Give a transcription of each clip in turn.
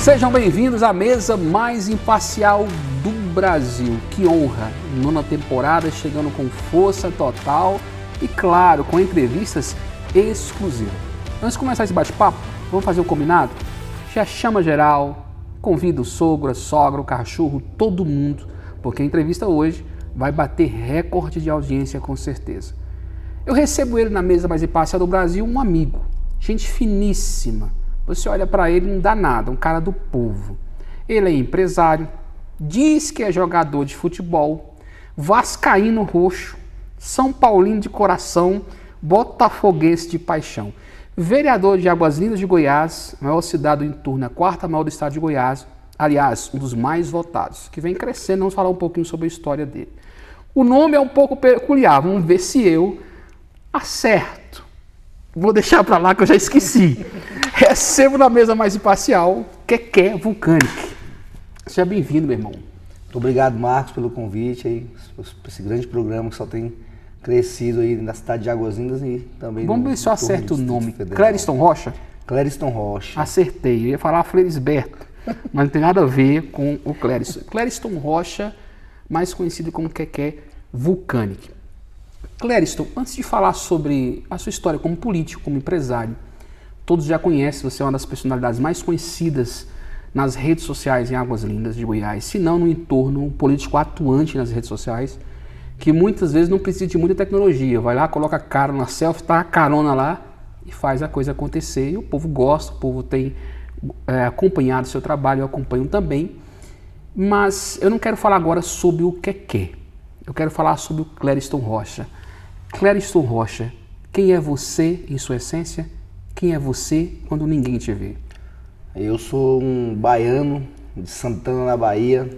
Sejam bem-vindos à mesa mais imparcial do Brasil. Que honra! Nona temporada chegando com força total e, claro, com entrevistas exclusivas. Antes de começar esse bate-papo, vamos fazer um combinado? Já chama geral, convida o sogro, a sogra, o cachorro, todo mundo, porque a entrevista hoje vai bater recorde de audiência com certeza. Eu recebo ele na mesa mais imparcial do Brasil, um amigo, gente finíssima. Você olha para ele e não dá nada, um cara do povo. Ele é empresário, diz que é jogador de futebol, vascaíno roxo, São Paulino de coração, botafoguense de paixão. Vereador de Águas Lindas de Goiás, maior cidade do entorno, a quarta maior do estado de Goiás, aliás, um dos mais votados, que vem crescendo. Vamos falar um pouquinho sobre a história dele. O nome é um pouco peculiar, vamos ver se eu acerto. Vou deixar para lá que eu já esqueci. Recebo na mesa mais imparcial, Keké Vulcanic. Seja bem-vindo, meu irmão. Muito obrigado, Marcos, pelo convite aí, esse grande programa que só tem crescido aí na cidade de Águas Lindas e também. Vamos ver se eu acerto o nome. Clériston Rocha? Clériston Rocha. Acertei. Eu ia falar Flerisberto, mas não tem nada a ver com o Clériston. Clériston Rocha, mais conhecido como Keké Vulcanic. Clériston, antes de falar sobre a sua história como político, como empresário, todos já conhecem, você é uma das personalidades mais conhecidas nas redes sociais em Águas Lindas de Goiás, se não no entorno, um político atuante nas redes sociais, que muitas vezes não precisa de muita tecnologia, vai lá, coloca a cara na selfie, tá a carona lá e faz a coisa acontecer, e o povo gosta, o povo tem acompanhado o seu trabalho, eu acompanho também, mas eu não quero falar agora sobre o Keké, eu quero falar sobre o Clériston Rocha. Clériston Rocha, quem é você em sua essência? Quem é você quando ninguém te vê? Eu sou um baiano de Santana, na Bahia.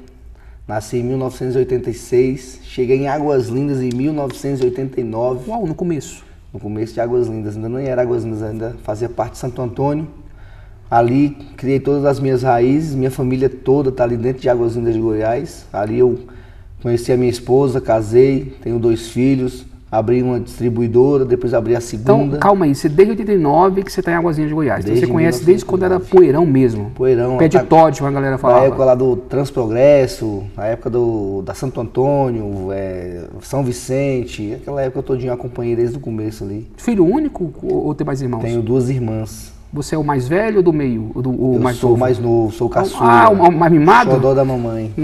Nasci em 1986, cheguei em Águas Lindas em 1989. Uau, no começo? No começo de Águas Lindas, ainda não era Águas Lindas, ainda fazia parte de Santo Antônio. Ali criei todas as minhas raízes, minha família toda está ali dentro de Águas Lindas de Goiás. Ali eu conheci a minha esposa, casei, tenho 2 filhos. Abri uma distribuidora, depois abri a segunda. Então, calma aí, você desde 89 que você está em Águas Lindas de Goiás. Então você conhece desde quando era poeirão mesmo. Poeirão. Pé de Todd, a galera falava. Na época lá do Transprogresso, na época da Santo Antônio, São Vicente, aquela época todinha eu acompanhei desde o começo ali. Filho único ou tem mais irmãos? Tenho 2 irmãs. Você é o mais velho ou do meio? Eu mais sou o mais novo, sou o caçula. Ah, o mais mimado? Xodó da mamãe.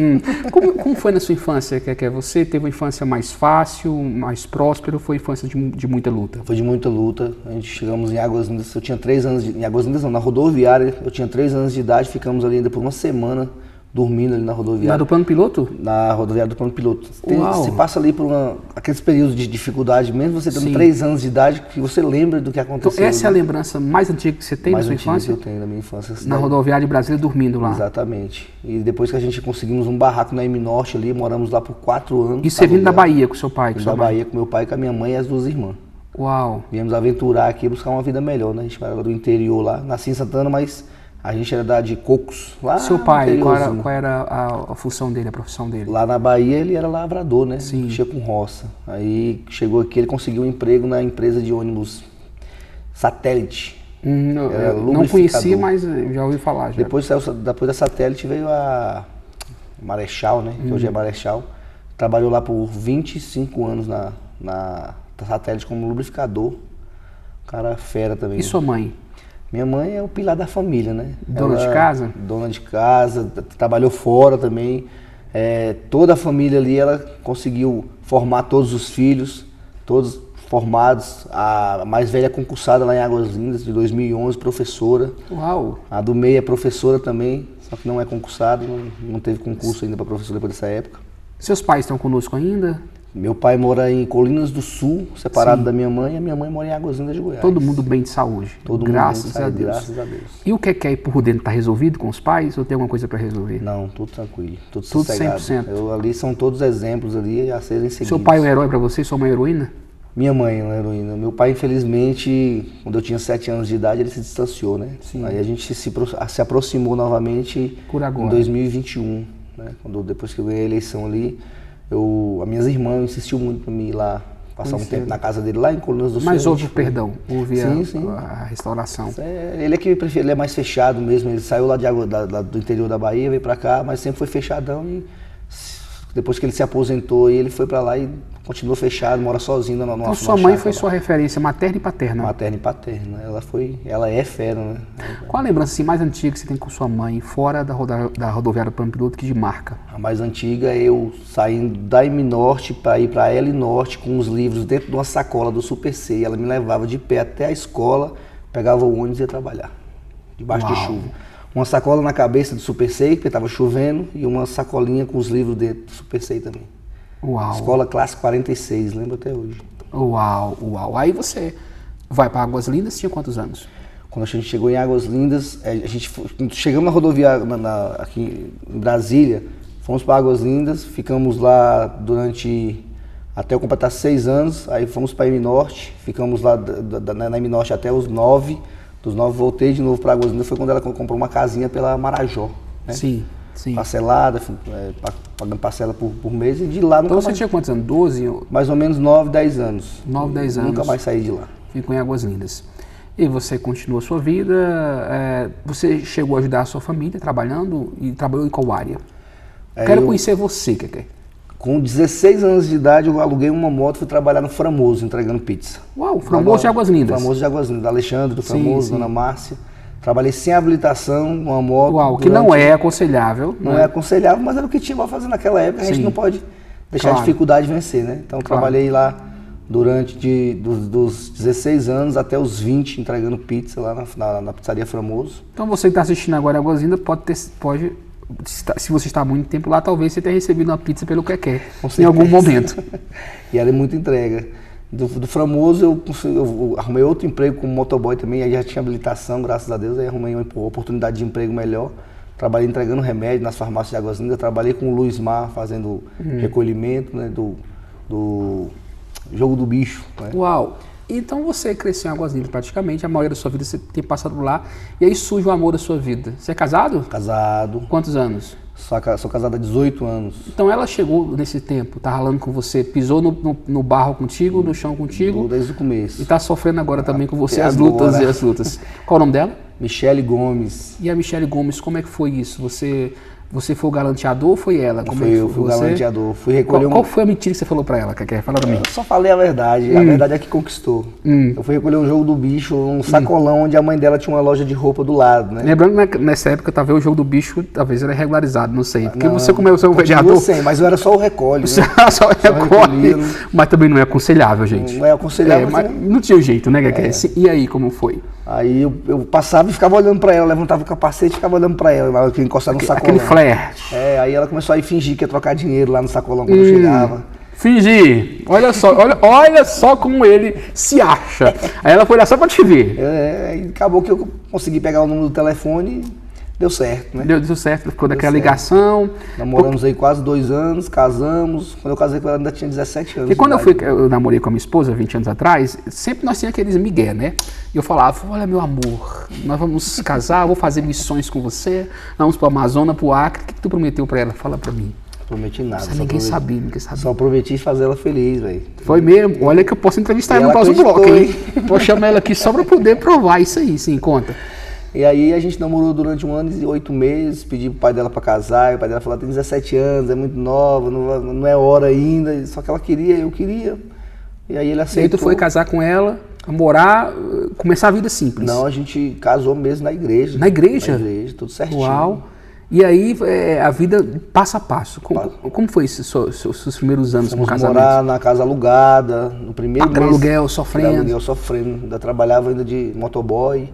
Como foi na sua infância, Keké? Você teve uma infância mais fácil, mais próspera ou foi infância de muita luta? Foi de muita luta. A gente chegamos em Águas Lindas, eu tinha 3 anos, em Águas Lindas não, na rodoviária, eu tinha 3 anos de idade, ficamos ali ainda por uma semana dormindo ali na rodoviária. Na do plano piloto? Na rodoviária do plano piloto. Uau. Você passa ali por aqueles períodos de dificuldade, mesmo você tendo 3 anos de idade, que você lembra do que aconteceu. Então essa é a lembrança mais antiga que você tem da sua infância? Mais antiga que eu tenho da minha infância. Na rodoviária de Brasília, dormindo lá? Exatamente. E depois que a gente conseguimos um barraco na M Norte ali, moramos lá por 4 anos. E você vindo da Bahia com seu pai? Da Bahia com meu pai, com a minha mãe e as 2 irmãs. Uau. Viemos aventurar aqui, buscar uma vida melhor, né? A gente era do interior lá, nasci em Santana, mas a gente era de Cocos, lá. Seu pai, qual era a função dele, a profissão dele? Lá na Bahia ele era lavrador, né? Sim. Mexia com roça. Aí chegou aqui, ele conseguiu um emprego na empresa de ônibus Satélite. Não conheci, mas já ouvi falar. Já. Depois da Satélite veio a Marechal, né? Que hoje é Marechal. Trabalhou lá por 25 anos na Satélite como lubrificador. Cara fera também. E sua mãe? Minha mãe é o pilar da família, né? Dona de casa? Dona de casa, trabalhou fora também. Toda a família ali, ela conseguiu formar todos os filhos, todos formados. A mais velha concursada lá em Águas Lindas, de 2011, professora. Uau! A do meio é professora também, só que não é concursada, não teve concurso ainda para professora depois dessa época. Seus pais estão conosco ainda? Meu pai mora em Colinas do Sul, separado da minha mãe, e a minha mãe mora em Águas Lindas de Goiás. Todo mundo bem de saúde. Todo graças mundo bem de saúde, a Deus. Graças a Deus. E o que é por dentro está resolvido com os pais ou tem alguma coisa para resolver? Não, tudo tranquilo, tudo 100%. Ali são todos exemplos ali a serem seguidos. Seu pai é um herói para você, sua mãe é heroína? Minha mãe é uma heroína. Meu pai, infelizmente, quando eu tinha 7 anos de idade, ele se distanciou, né? Sim. Aí a gente se aproximou novamente em 2021, né? Depois que eu ganhei a eleição ali, as minhas irmãs insistiam muito para mim ir lá Passar um tempo na casa dele lá em Colunas do Sul. Mas houve, perdão, houve sim. a restauração. Ele é que ele é mais fechado mesmo, ele saiu lá do interior da Bahia, veio pra cá, mas sempre foi fechadão e depois que ele se aposentou, ele foi pra lá e continuou fechado, mora sozinho na nossa Então sua mãe foi sua referência materna e paterna? Materna e paterna, ela é fera, né? Qual a lembrança assim, mais antiga que você tem com sua mãe, fora da rodoviária Pampiloto, que de marca? A mais antiga é eu saindo da M Norte para ir para L Norte com os livros dentro de uma sacola do Super C. Ela me levava de pé até a escola, pegava o ônibus e ia trabalhar, debaixo de chuva. Uma sacola na cabeça do Super C, porque estava chovendo, e uma sacolinha com os livros dentro do Super C também. Uau. Escola Classe 46, lembro até hoje. Uau. Aí você vai para Águas Lindas, tinha quantos anos? Quando a gente chegou em Águas Lindas, chegamos na rodoviária aqui em Brasília, fomos para Águas Lindas, ficamos lá até eu completar 6 anos, aí fomos para M Norte, ficamos lá na M Norte até os 9, dos 9 voltei de novo para Águas Lindas, foi quando ela comprou uma casinha pela Marajó, né? Sim. Parcelada, pagando parcela por mês e de lá nunca Então você mais... tinha quantos anos? 12? Mais ou menos 9, 10 anos. 9, 10 anos. Nunca mais saí de lá. Ficou em Águas Lindas. E você continuou a sua vida, você chegou a ajudar a sua família trabalhando e trabalhou em qual área? Quero conhecer você, Keké. Com 16 anos de idade, eu aluguei uma moto e fui trabalhar no Framoso, entregando pizza. Uau, Framoso de Águas Lindas. Framoso de Águas Lindas, Alexandre do Framoso, Dona Márcia. Trabalhei sem habilitação, uma moto. Uau, que não é aconselhável. Não é aconselhável, mas era o que tinha para fazer naquela época. A gente não pode deixar a dificuldade vencer, né? Então trabalhei lá durante dos 16 anos até os 20, entregando pizza lá na pizzaria Framoso. Então você que está assistindo agora Águas Lindas, se você está há muito tempo lá, talvez você tenha recebido uma pizza pelo Keké em algum momento. E era muita entrega. Do Framoso eu arrumei outro emprego como motoboy também, aí já tinha habilitação, graças a Deus, aí arrumei uma oportunidade de emprego melhor. Trabalhei entregando remédio nas farmácias de Águas Lindas, trabalhei com o Luiz Mar fazendo recolhimento, né, do jogo do bicho. Né? Uau! Então você cresceu em Águas Lindas praticamente, a maioria da sua vida você tem passado por lá, e aí surge o amor da sua vida. Você é casado? Casado. Quantos anos? Sou casado há 18 anos. Então ela chegou nesse tempo, tá ralando com você, pisou no barro contigo, no chão contigo. Desde o começo. E tá sofrendo agora também com você as lutas e as lutas. Qual o nome dela? Michele Gomes. E a Michele Gomes, como é que foi isso? Você foi o galanteador ou foi ela? Eu fui o galanteador. Fui recolher qual foi a mentira que você falou pra ela, Keké? Fala pra mim. Eu só falei a verdade. A verdade é que conquistou. Eu fui recolher um jogo do bicho, um sacolão onde a mãe dela tinha uma loja de roupa do lado, né? Lembrando que nessa época, talvez o jogo do bicho, talvez era regularizado, não sei. Porque você, como é um vereador... Sim, mas eu era só o recolhe. Você era só o recolhe. Mas também não é aconselhável, gente. Não é aconselhável. Mas não tinha jeito, né, Keké? E aí, como foi? Aí eu passava e ficava olhando pra ela, levantava o capacete e ficava olhando pra ela, que encostava no sacolão. Aquele flerte. Aí ela começou a fingir que ia trocar dinheiro lá no sacolão quando eu chegava. Fingir. Olha só como ele se acha. Aí ela foi lá só pra te ver. E acabou que eu consegui pegar o número do telefone e deu certo, né? Deu certo, ficou daquela ligação. Namoramos aí quase 2 anos, casamos. Quando eu casei com ela ainda tinha 17 anos. E quando eu namorei com a minha esposa, 20 anos atrás, sempre nós tínhamos aqueles migué, né? E eu falava, olha meu amor, nós vamos casar, vou fazer missões com você, vamos pro Amazonas, pro Acre. O que tu prometeu pra ela? Fala pra mim. Prometi nada. Ninguém sabia. Só prometi fazer ela feliz, velho. Foi mesmo? Olha que eu posso entrevistar ela no próximo bloco, hein? Vou chamar ela aqui só pra poder provar isso aí, sim, conta. E aí a gente namorou durante 1 ano e 8 meses, pedi pro pai dela pra casar, e o pai dela falou, tem 17 anos, é muito nova, não é hora ainda, só que ela queria, eu queria. E aí ele aceitou. E aí tu foi casar com ela, morar, começar a vida simples? Não, a gente casou mesmo na igreja. Na igreja? Na igreja, tudo certinho. Uau! E aí a vida passo a passo. Como foi esses seus primeiros anos com casamento? Morar na casa alugada, no primeiro mês. Aluguel, sofrendo. Ainda trabalhava ainda de motoboy.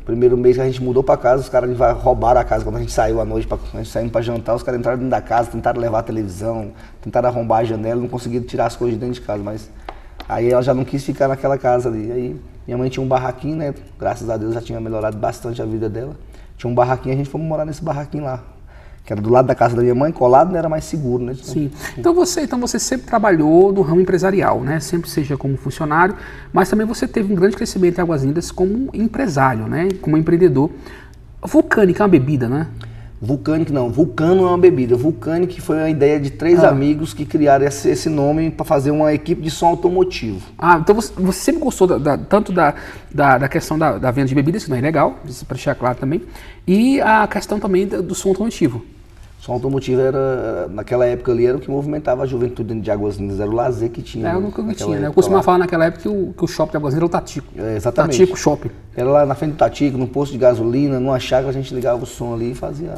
Primeiro mês que a gente mudou pra casa, os caras roubaram a casa quando a gente saiu à noite, a gente saindo pra jantar, os caras entraram dentro da casa, tentaram levar a televisão, tentaram arrombar a janela, não conseguiram tirar as coisas de dentro de casa, mas aí ela já não quis ficar naquela casa ali. Aí minha mãe tinha um barraquinho, né? Graças a Deus já tinha melhorado bastante a vida dela. Tinha um barraquinho, a gente foi morar nesse barraquinho lá, que era do lado da casa da minha mãe, colado, não era mais seguro, né? Sim. Então você sempre trabalhou no ramo empresarial, né? Sempre seja como funcionário, mas também você teve um grande crescimento em Águas Lindas como empresário, né? Como empreendedor. Vulcânica é uma bebida, né? Vulcanic não, Vulcano é uma bebida. Vulcanic foi uma ideia de 3 amigos que criaram esse nome para fazer uma equipe de som automotivo. Ah, então você sempre gostou tanto da questão da venda de bebidas, que não é legal, isso para deixar claro também, e a questão também do som automotivo. Som automotivo era, naquela época ali, era o que movimentava a juventude dentro de Águas Lindas, era o lazer que tinha. Eu nunca tinha, né? Eu costumava falar naquela época que o shopping de Águas Lindas era o Tatico. Exatamente. Tatico Shopping. Era lá na frente do Tatico, no posto de gasolina, numa chácara, a gente ligava o som ali e fazia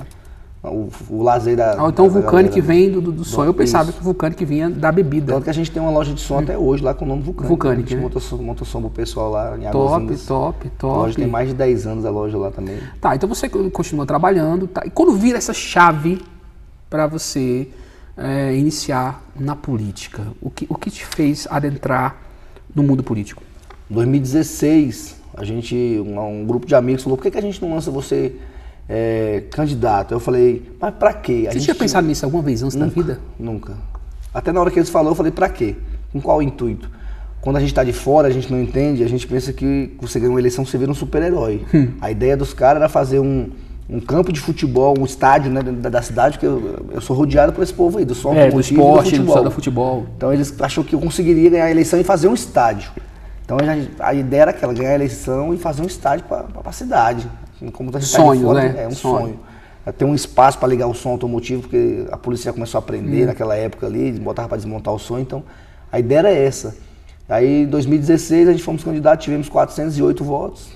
o lazer da. Então o Vulcanic vem do som. Eu pensava que o Vulcanic vinha da bebida. Tanto que a gente tem uma loja de som até hoje lá com o nome Vulcanic. Vulcanic, a gente monta som pro pessoal lá em Águas Lindas. Top. A loja tem mais de 10 anos, a loja lá também. Tá, então você continua trabalhando, tá? E quando vira essa chave para você iniciar na política, o que te fez adentrar no mundo político? Em 2016, um grupo de amigos falou, por que a gente não lança você candidato? Eu falei, mas pra quê? Você tinha pensado nisso alguma vez antes da vida? Nunca. Até na hora que eles falaram, eu falei, pra quê? Com qual intuito? Quando a gente tá de fora, a gente não entende, a gente pensa que você ganha uma eleição, você vira um super-herói. A ideia dos caras era fazer um campo de futebol, um estádio, né, da cidade, porque eu sou rodeado por esse povo aí, do som do esporte, do futebol. Então eles achou que eu conseguiria ganhar a eleição e fazer um estádio. Então a ideia era aquela, ganhar a eleição e fazer um estádio para a cidade. Como a gente sonho, fora, né? É um sonho. Ter um espaço para ligar o som automotivo, porque a polícia já começou a aprender naquela época ali, botava para desmontar o som, então a ideia era essa. Aí em 2016 a gente fomos candidatos, tivemos 408 votos,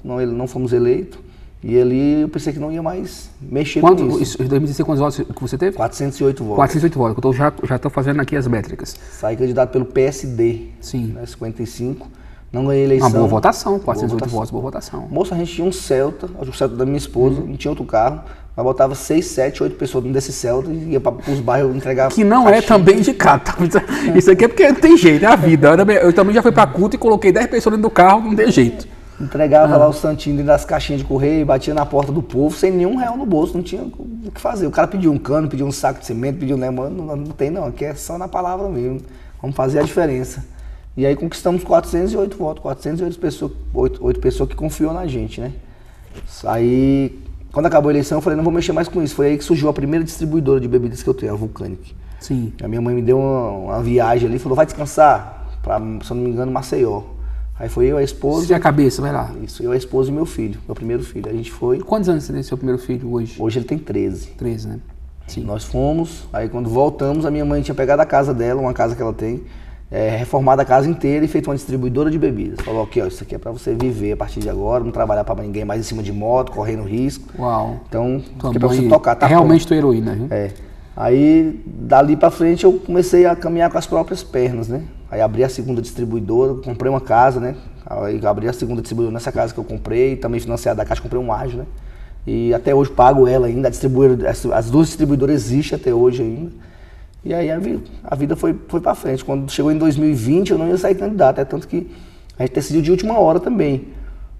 não fomos eleitos. E ali eu pensei que não ia mais mexer com isso. Em 2016, quantos votos que você teve? 408 votos. 408 votos, eu já estou fazendo aqui as métricas. Saí candidato pelo PSD, sim. Né, 55, não ganhei eleição. Uma boa votação, 408 votos, boa votação. Moça, a gente tinha um Celta, o Celta da minha esposa, não tinha outro carro, mas botava 6, 7, 8 pessoas dentro desse Celta e ia para os bairros entregar. Que não é também indicado, tá? Isso aqui é porque não tem jeito, é a vida. Eu também já fui para culto e coloquei 10 pessoas dentro do carro, não tem jeito. Entregava lá o santinho dentro das caixinhas de correio, batia na porta do povo, sem nenhum real no bolso, não tinha o que fazer. O cara pediu um cano, pediu um saco de cimento, pediu não tem não, aqui é só na palavra mesmo. Vamos fazer a diferença. E aí conquistamos 408 votos, 408 pessoas, 8 pessoas que confiou na gente, né? Aí, quando acabou a eleição, eu falei, não vou mexer mais com isso. Foi aí que surgiu a primeira distribuidora de bebidas que eu tenho, a Vulcanic. Sim. A minha mãe me deu uma viagem ali, falou, vai descansar, pra, se eu não me engano, Maceió. Aí foi eu, a esposa... Você é a cabeça, vai lá. Isso, eu, a esposa e meu filho, meu primeiro filho. A gente foi... Quantos anos você tem seu primeiro filho hoje? Hoje ele tem 13. 13, né? Sim. Nós fomos, aí quando voltamos, a minha mãe tinha pegado a casa dela, uma casa que ela tem, reformado a casa inteira e feito uma distribuidora de bebidas. Falou, aqui, ó, isso aqui é pra você viver a partir de agora, não trabalhar pra ninguém mais em cima de moto, correndo risco. Uau. Então, isso aqui é pra você tocar, tá? Realmente tua heroína, viu? Aí, dali pra frente, eu comecei a caminhar com as próprias pernas, né? Aí abri a segunda distribuidora, comprei uma casa, né? Aí abri a segunda distribuidora nessa casa que eu comprei, também financiada da Caixa, comprei um ágio, né? E até hoje pago ela ainda, as duas distribuidoras existem até hoje ainda. E aí a vida foi pra frente. Quando chegou em 2020 eu não ia sair candidato, é tanto que a gente decidiu de última hora também.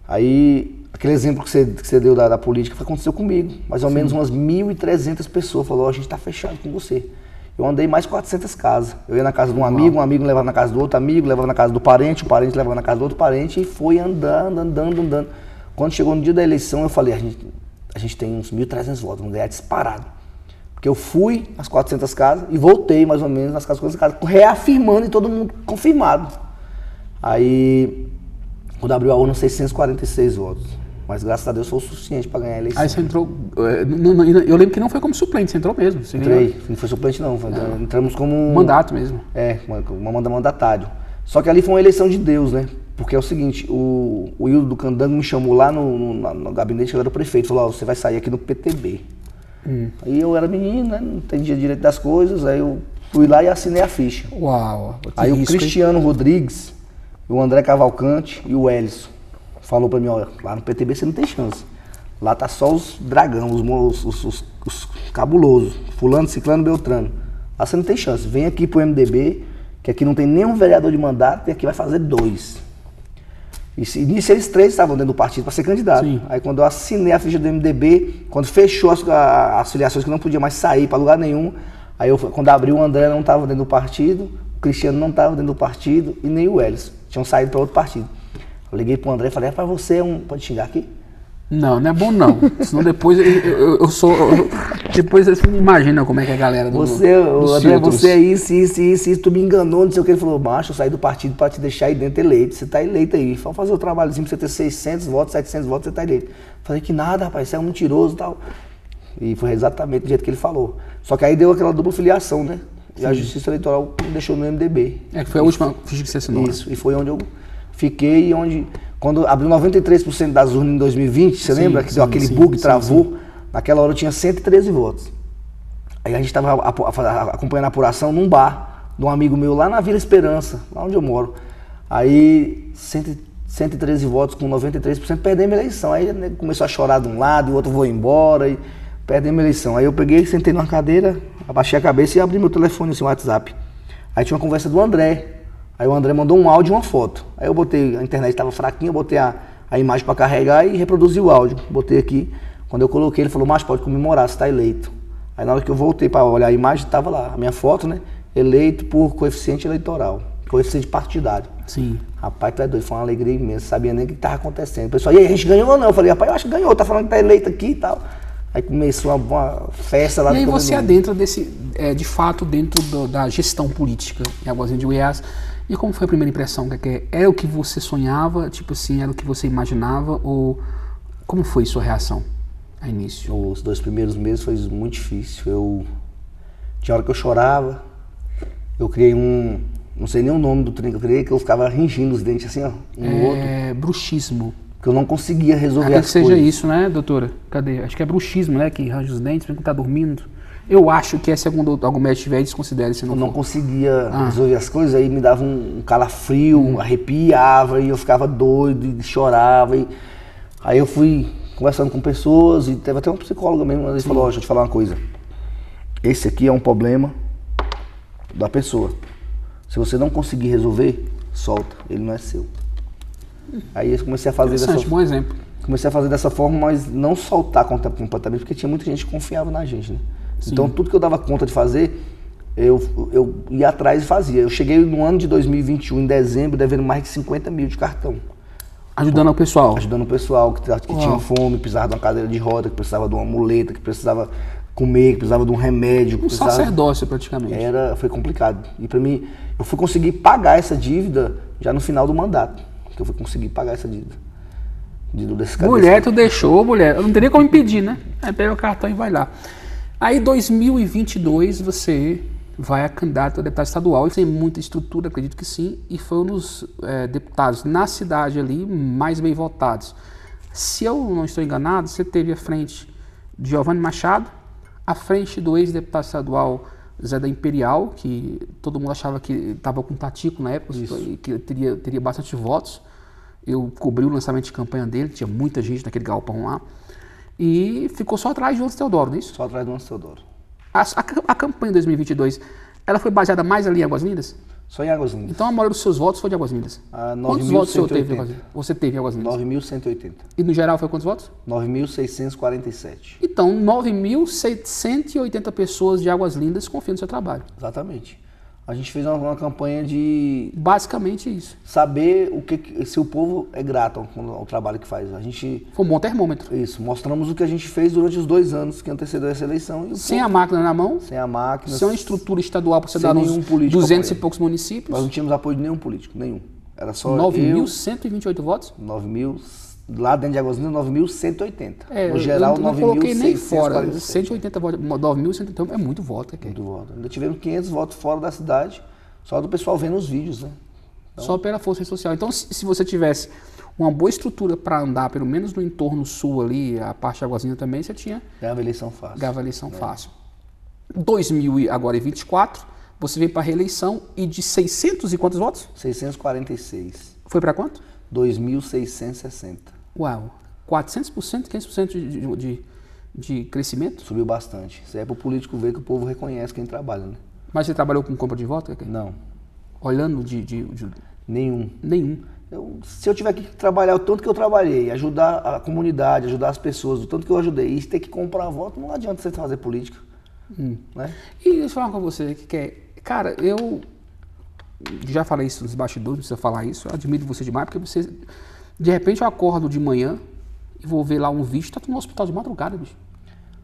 Aí, aquele exemplo que você deu da política aconteceu comigo. Mais ou menos umas 1.300 pessoas falaram, a gente tá fechado com você. Eu andei mais 400 casas. Eu ia na casa de um amigo levava na casa do outro amigo, levava na casa do parente, o parente levava na casa do outro parente e foi andando. Quando chegou no dia da eleição eu falei, a gente tem uns 1.300 votos, vamos ganhar disparado. Porque eu fui às 400 casas e voltei mais ou menos nas casas, reafirmando e todo mundo confirmado. Aí, quando abriu a urna, 646 votos. Mas graças a Deus foi o suficiente para ganhar a eleição. Aí você entrou, eu lembro que não foi como suplente, você entrou mesmo. Você Entrei, não foi suplente não, entramos como... Mandato mesmo. Uma mandatário. Só que ali foi uma eleição de Deus, né? Porque é o seguinte, o Hildo do Candango me chamou lá no gabinete, que era o prefeito, falou, você vai sair aqui no PTB. Aí eu era menino, né? Não entendia direito das coisas, aí eu fui lá e assinei a ficha. Uau! Aí o Cristiano Rodrigues, o André Cavalcante e o Elisson falou pra mim, olha, lá no PTB você não tem chance. Lá tá só os dragão, os cabulosos, fulano, ciclano, beltrano. Lá você não tem chance, vem aqui pro MDB, que aqui não tem nenhum vereador de mandato e aqui vai fazer 2. E nisso eles 3 estavam dentro do partido para ser candidato. Sim. Aí quando eu assinei a ficha do MDB, quando fechou as filiações que não podia mais sair para lugar nenhum, aí quando abriu o André não estava dentro do partido, o Cristiano não estava dentro do partido e nem o Elis. Tinham saído para outro partido. Eu liguei pro André e falei, para você pode xingar aqui? Não, não é bom não. Senão depois eu sou. Depois você não imagina como é que é a galera do. André, você é isso, tu me enganou, não sei o que. Ele falou, macho, eu saí do partido pra te deixar aí dentro eleito. Você tá eleito aí. Vamos fazer o trabalhozinho pra você ter 600 votos, 700 votos, você tá eleito. Falei que nada, rapaz, você é um mentiroso e tal. E foi exatamente do jeito que ele falou. Só que aí deu aquela dupla filiação, né? E a Justiça Eleitoral me deixou no MDB. É que foi a última ficha que você assinou. Isso, e foi onde eu fiquei, quando abriu 93% das urnas em 2020, você lembra que deu aquele bug, travou? Naquela hora eu tinha 113 votos. Aí a gente estava acompanhando a apuração num bar de um amigo meu lá na Vila Esperança, lá onde eu moro. Aí 113 votos com 93%, perdemos a eleição. Aí começou a chorar de um lado, o outro foi embora e perdemos a eleição. Aí eu peguei, sentei numa cadeira, abaixei a cabeça e abri meu telefone, assim, o WhatsApp. Aí tinha uma conversa do André. Aí o André mandou um áudio e uma foto. Aí eu botei, a internet estava fraquinha, eu botei a imagem para carregar e reproduzi o áudio. Botei aqui. Quando eu coloquei, ele falou, mas pode comemorar, você está eleito. Aí na hora que eu voltei para olhar a imagem, estava lá, a minha foto, né? Eleito por coeficiente eleitoral, coeficiente partidário. Sim. Rapaz, tu é doido, foi uma alegria imensa, sabia nem o que estava acontecendo. O pessoal, e aí, a gente ganhou ou não? Eu falei, rapaz, eu acho que ganhou, tá falando que tá eleito aqui e tal. Aí começou uma festa lá. E aí você adentra de fato, dentro da gestão política em Águazinha de Goiás. E como foi a primeira impressão? Era o que você sonhava? Tipo assim, era o que você imaginava? Ou como foi sua reação a início? Os 2 primeiros meses foi muito difícil. Tinha hora que eu chorava. Eu criei não sei nem o nome do trem que eu criei, que eu ficava ringindo os dentes assim, ó, no outro. Bruxismo. Que eu não conseguia resolver as coisas. Seja isso, né, doutora? Cadê? Acho que é bruxismo, né? Que range os dentes, mesmo que tá dormindo. Eu acho que segundo algum médico tiver, desconsidere se não Eu não conseguia resolver as coisas, aí me dava um calafrio, arrepiava, e eu ficava doido, e chorava. Aí eu fui conversando com pessoas, e teve até um psicólogo mesmo, mas ele falou, deixa eu te falar uma coisa. Esse aqui é um problema da pessoa. Se você não conseguir resolver, solta, ele não é seu. Aí eu comecei a fazer bom exemplo. Comecei a fazer dessa forma, mas não soltar completamente, porque tinha muita gente que confiava na gente, né? Sim. Então tudo que eu dava conta de fazer, eu ia atrás e fazia. Eu cheguei no ano de 2021, em dezembro, devendo mais de 50 mil de cartão. Ajudando o pessoal? Ajudando o pessoal que tinha fome, precisava de uma cadeira de roda, que precisava de uma muleta, que precisava comer, que precisava de um remédio. Um sacerdócio praticamente. Foi complicado. E pra mim, eu fui conseguir pagar essa dívida já no final do mandato. Que eu fui conseguir pagar essa dívida. Mulher, tu deixou, mulher. Eu não teria como impedir, né? Aí pega o cartão e vai lá. Aí, 2022, você vai a candidato a deputado estadual, sem muita estrutura, acredito que sim, e foi um dos deputados na cidade ali mais bem votados. Se eu não estou enganado, você teve à frente de Giovanni Machado, à frente do ex-deputado estadual Zé da Imperial, que todo mundo achava que estava com Tatico na época, e que teria bastante votos. Eu cobri o lançamento de campanha dele, tinha muita gente naquele galpão lá. E ficou só atrás de Jones Teodoro, não é isso? Só atrás de Jones Teodoro. A campanha de 2022, ela foi baseada mais ali em Águas Lindas? Só em Águas Lindas. Então a maioria dos seus votos foi de Águas Lindas. Quantos votos você teve em Águas Lindas? 9.180. E no geral foi quantos votos? 9.647. Então, 9.780 pessoas de Águas Lindas confiam no seu trabalho. Exatamente. A gente fez uma campanha de... Basicamente isso. Saber se o povo é grato ao trabalho que faz. Foi um bom termômetro. Isso. Mostramos o que a gente fez durante os 2 anos que antecedeu essa eleição. Sem a máquina na mão. Sem a máquina. Sem uma estrutura estadual para você dar nos 200 e poucos municípios. Nós não tínhamos apoio de nenhum político, nenhum. Era só 9.128 votos? 9.000... Lá dentro de Águas Lindas, 9.180. No geral, 9.647. Eu não coloquei nem fora. 180 votos, 9.180 é muito voto. Muito voto. Ainda tivemos 500 votos fora da cidade, só do pessoal vendo os vídeos, né? Então, só pela força social. Então, se você tivesse uma boa estrutura para andar, pelo menos no entorno sul ali, a parte de Águas Lindas também, você tinha... Ganhava eleição fácil. Ganhava eleição fácil. 2024, você veio para a reeleição e de 600 e quantos votos? 646. Foi para quanto? 2.660. Uau, 400%, 500% de crescimento? Subiu bastante. Isso é para o político ver que o povo reconhece quem trabalha, né? Mas você trabalhou com compra de voto? Não. Olhando Nenhum. Nenhum. Se eu tiver que trabalhar o tanto que eu trabalhei, ajudar a comunidade, ajudar as pessoas, o tanto que eu ajudei, e ter que comprar voto, não adianta você fazer política. Né? E deixa eu falar com você, cara, eu já falei isso nos bastidores, não precisa falar isso, eu admiro você demais, porque você... De repente eu acordo de manhã e vou ver lá um vídeo, tá no hospital de madrugada, bicho.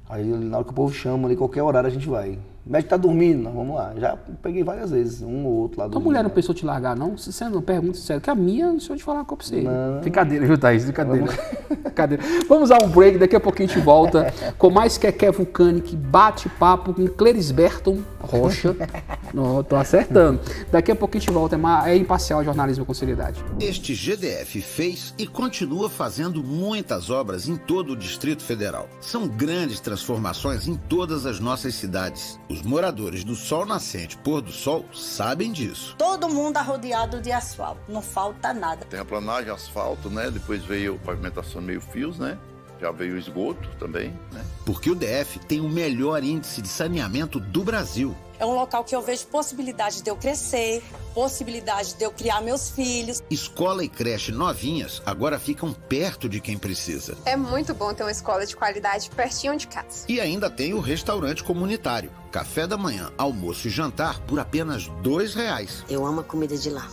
Aí na hora que o povo chama ali, qualquer horário a gente vai. O médico tá dormindo, nós vamos lá. Já peguei várias vezes, um ou outro lá Tua dormindo. mulher não pensou te largar, não? Você não pergunta sério, que a minha, não sei onde falar com você. Não. Brincadeira, viu, Thaís? Brincadeira. Brincadeira. Vamos a um break, daqui a pouquinho a gente volta com mais Keké Vulcanic, bate-papo com Clerisberton Rocha. Não, tô acertando. Daqui a pouquinho a gente volta, é Imparcial Jornalismo com Seriedade. Este GDF fez e continua fazendo muitas obras em todo o Distrito Federal. São grandes transformações em todas as nossas cidades. Os moradores do Sol Nascente, Pôr do Sol, sabem disso. Todo mundo arrodeado de asfalto, não falta nada. Terraplanagem, asfalto, né? Depois veio pavimentação meio fios, né? Já veio o esgoto também, né? Porque o DF tem o melhor índice de saneamento do Brasil. É um local que eu vejo possibilidade de eu crescer, possibilidade de eu criar meus filhos. Escola e creche novinhas agora ficam perto de quem precisa. É muito bom ter uma escola de qualidade pertinho de casa. E ainda tem o restaurante comunitário. Café da manhã, almoço e jantar por apenas R$2. Eu amo a comida de lá.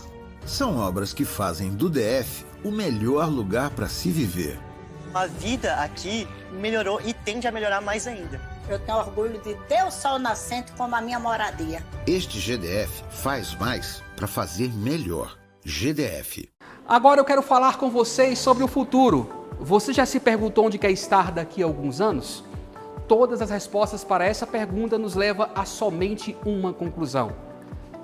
São obras que fazem do DF o melhor lugar para se viver. A vida aqui melhorou e tende a melhorar mais ainda. Eu tenho orgulho de ter o Sol Nascente como a minha moradia. Este GDF faz mais para fazer melhor. GDF. Agora eu quero falar com vocês sobre o futuro. Você já se perguntou onde quer estar daqui a alguns anos? Todas as respostas para essa pergunta nos levam a somente uma conclusão: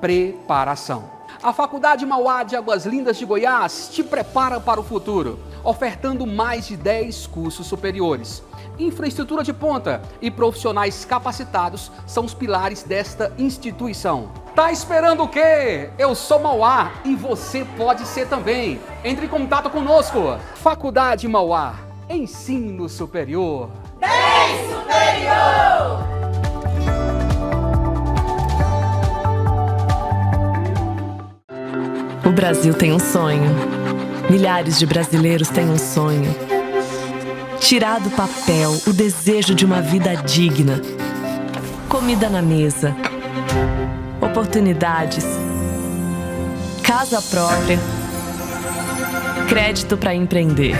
preparação. A Faculdade Mauá de Águas Lindas de Goiás te prepara para o futuro, ofertando mais de 10 cursos superiores. Infraestrutura de ponta e profissionais capacitados são os pilares desta instituição. Tá esperando o quê? Eu sou Mauá e você pode ser também. Entre em contato conosco. Faculdade Mauá, ensino superior. 10 superior! O Brasil tem um sonho. Milhares de brasileiros têm um sonho. Tirar do papel o desejo de uma vida digna. Comida na mesa. Oportunidades. Casa própria. Crédito para empreender.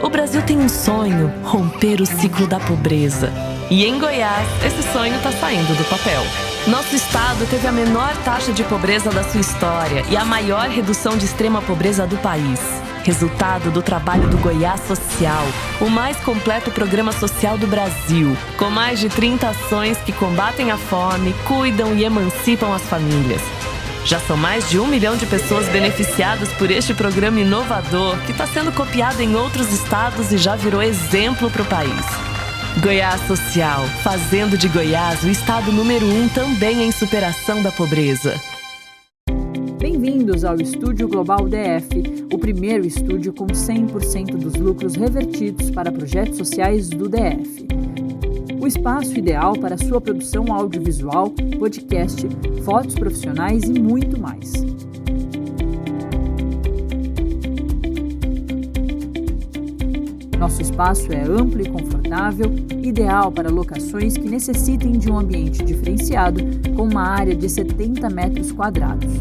O Brasil tem um sonho: romper o ciclo da pobreza. E em Goiás, esse sonho está saindo do papel. Nosso estado teve a menor taxa de pobreza da sua história e a maior redução de extrema pobreza do país. Resultado do trabalho do Goiás Social, o mais completo programa social do Brasil, com mais de 30 ações que combatem a fome, cuidam e emancipam as famílias. Já são mais de 1 milhão de pessoas beneficiadas por este programa inovador que está sendo copiado em outros estados e já virou exemplo para o país. Goiás Social, fazendo de Goiás o estado número 1 também em superação da pobreza. Bem-vindos ao Estúdio Global DF, o primeiro estúdio com 100% dos lucros revertidos para projetos sociais do DF. O espaço ideal para sua produção audiovisual, podcast, fotos profissionais e muito mais. Nosso espaço é amplo e confortável, ideal para locações que necessitem de um ambiente diferenciado, com uma área de 70 metros quadrados.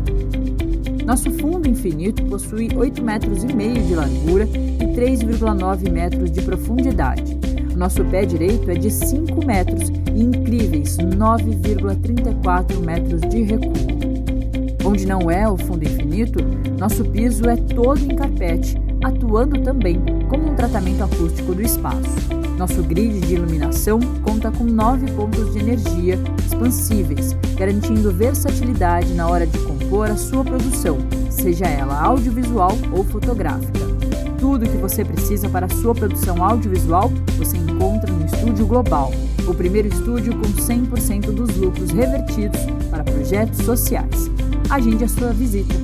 Nosso fundo infinito possui 8,5 metros de largura e 3,9 metros de profundidade. O nosso pé direito é de 5 metros e incríveis 9,34 metros de recuo. Onde não é o fundo infinito, nosso piso é todo em carpete, atuando também como um tratamento acústico do espaço. Nosso grid de iluminação conta com 9 pontos de energia expansíveis, garantindo versatilidade na hora de compor a sua produção, seja ela audiovisual ou fotográfica. Tudo o que você precisa para a sua produção audiovisual, você encontra no Estúdio Global, o primeiro estúdio com 100% dos lucros revertidos para projetos sociais. Agende a sua visita.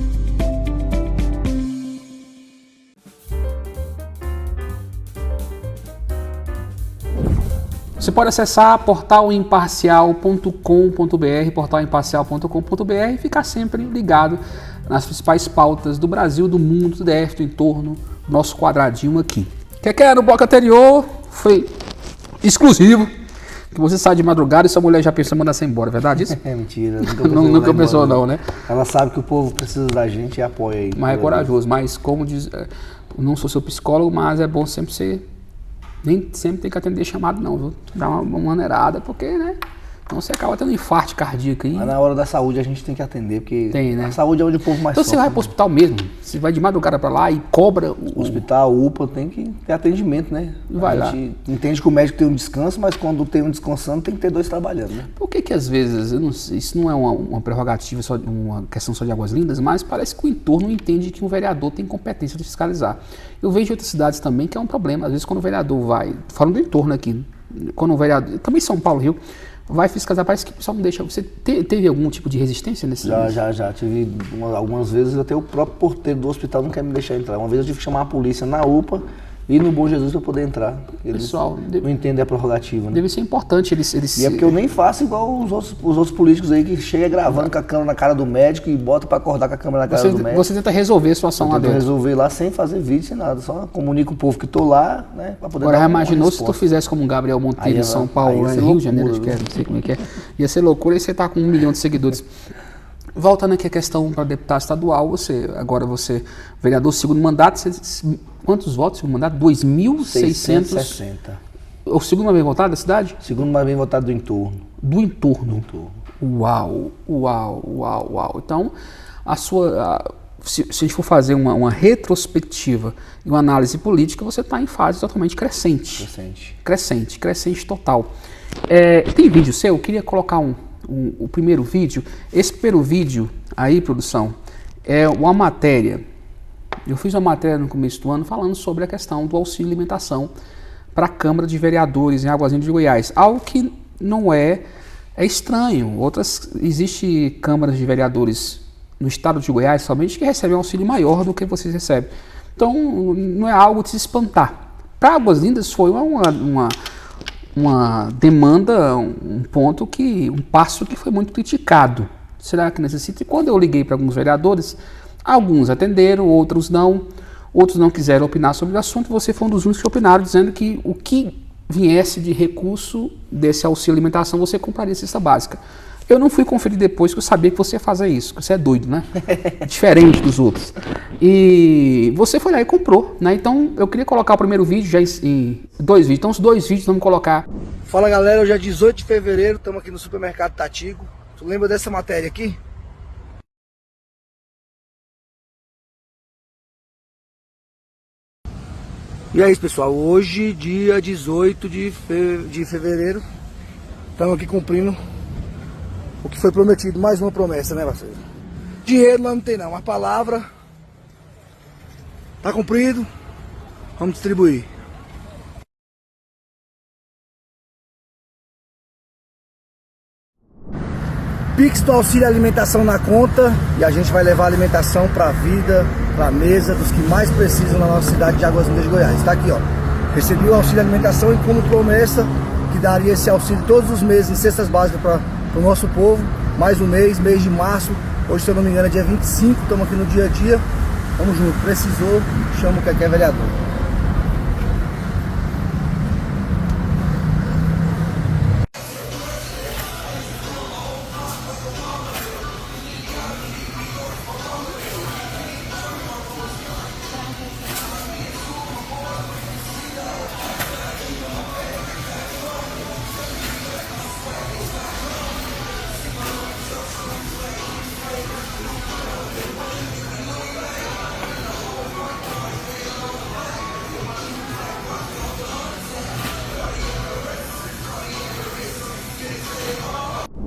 Você pode acessar portalimparcial.com.br, portalimparcial.com.br e ficar sempre ligado nas principais pautas do Brasil, do mundo, do DF, do entorno, do nosso quadradinho aqui. Que no bloco anterior foi exclusivo, que você sai de madrugada e sua mulher já pensou em mandar você embora, verdade isso? É mentira. Nunca pensou não, né? Ela sabe que o povo precisa da gente e apoia aí. Mas é corajoso, mas como diz... não sou seu psicólogo, mas é bom sempre ser... Nem sempre tem que atender chamado não, viu? Dá uma maneirada, porque, né? Então você acaba tendo um infarto cardíaco aí. Mas na hora da saúde a gente tem que atender, porque tem, né? A saúde é onde o povo mais então sofre. Você vai pro hospital mesmo, você vai de madrugada pra lá e cobra o hospital, UPA, tem que ter atendimento, né? Vai a gente entende que o médico tem um descanso, mas quando tem um descansando tem que ter dois trabalhando, né? Por que às vezes, eu não sei, isso não é uma prerrogativa, só uma questão só de Águas Lindas, mas parece que o entorno entende que um vereador tem competência de fiscalizar. Eu vejo em outras cidades também que é um problema, às vezes quando o vereador vai, falando do entorno aqui, quando o vereador, também São Paulo, Rio, vai fiscalizar, parece que o pessoal não deixa. Você teve algum tipo de resistência nesse Já. Tive algumas vezes, até o próprio porteiro do hospital não quer me deixar entrar. Uma vez eu tive que chamar a polícia na UPA e no Bom Jesus para poder entrar. Eles pessoal, não entendem a prerrogativa, né? Deve ser importante eles... E é porque eu nem faço igual os outros políticos aí que chega gravando com a câmera na cara do médico e bota para acordar com a câmera na cara do médico. Você tenta resolver a situação lá dentro. Resolver lá sem fazer vídeo, sem nada. Só comunico o povo que tô lá, né? Pra poder Agora, dar já imaginou se tu fizesse como o Gabriel Monteiro em São Paulo, né? Rio de Janeiro, acho que é, não sei como é que é. Ia ser loucura e você tá com 1 milhão de seguidores. Voltando aqui a questão para deputado estadual, agora você, vereador, segundo mandato, quantos votos segundo mandato? 2.660. O segundo mais bem votado da cidade? Segundo mais bem votado do entorno. Do entorno? Uau. Então, se a gente for fazer uma retrospectiva e uma análise política, você está em fase totalmente crescente. Crescente total. Tem vídeo seu? Eu queria colocar o primeiro vídeo. Esse primeiro vídeo aí, produção, é uma matéria. Eu fiz uma matéria no começo do ano falando sobre a questão do auxílio alimentação para a Câmara de Vereadores em Águas Lindas de Goiás. Algo que não é estranho. Existe câmaras de vereadores no estado de Goiás somente que recebem um auxílio maior do que vocês recebem. Então não é algo de se espantar. Para Águas Lindas foi uma demanda, um passo que foi muito criticado. Será que necessita? E quando eu liguei para alguns vereadores, alguns atenderam, outros não quiseram opinar sobre o assunto. Você foi um dos únicos que opinaram, dizendo que o que viesse de recurso desse auxílio alimentação, você compraria cesta básica. Eu não fui conferir depois, que eu sabia que você ia fazer isso, que você é doido, né? Diferente dos outros. E você foi lá e comprou, né? Então, eu queria colocar o primeiro vídeo já em 2 vídeos. Então, os 2 vídeos vamos colocar. Fala, galera, hoje é 18 de fevereiro, estamos aqui no supermercado Tatigo. Tu lembra dessa matéria aqui? E é isso, pessoal. Hoje, dia 18 de fevereiro, estamos aqui cumprindo o que foi prometido. Mais uma promessa, né, parceiro? Dinheiro lá não tem não, mas palavra tá cumprido. Vamos distribuir. Pix do auxílio alimentação na conta e a gente vai levar alimentação para a vida, para a mesa dos que mais precisam na nossa cidade de Águas Lindas de Goiás. Está aqui, ó. Recebi o auxílio alimentação e como promessa que daria esse auxílio todos os meses em cestas básicas para o nosso povo. Mais um mês de março. Hoje, se eu não me engano, é dia 25. Estamos aqui no dia a dia. Vamos junto. Precisou, chama o que é vereador.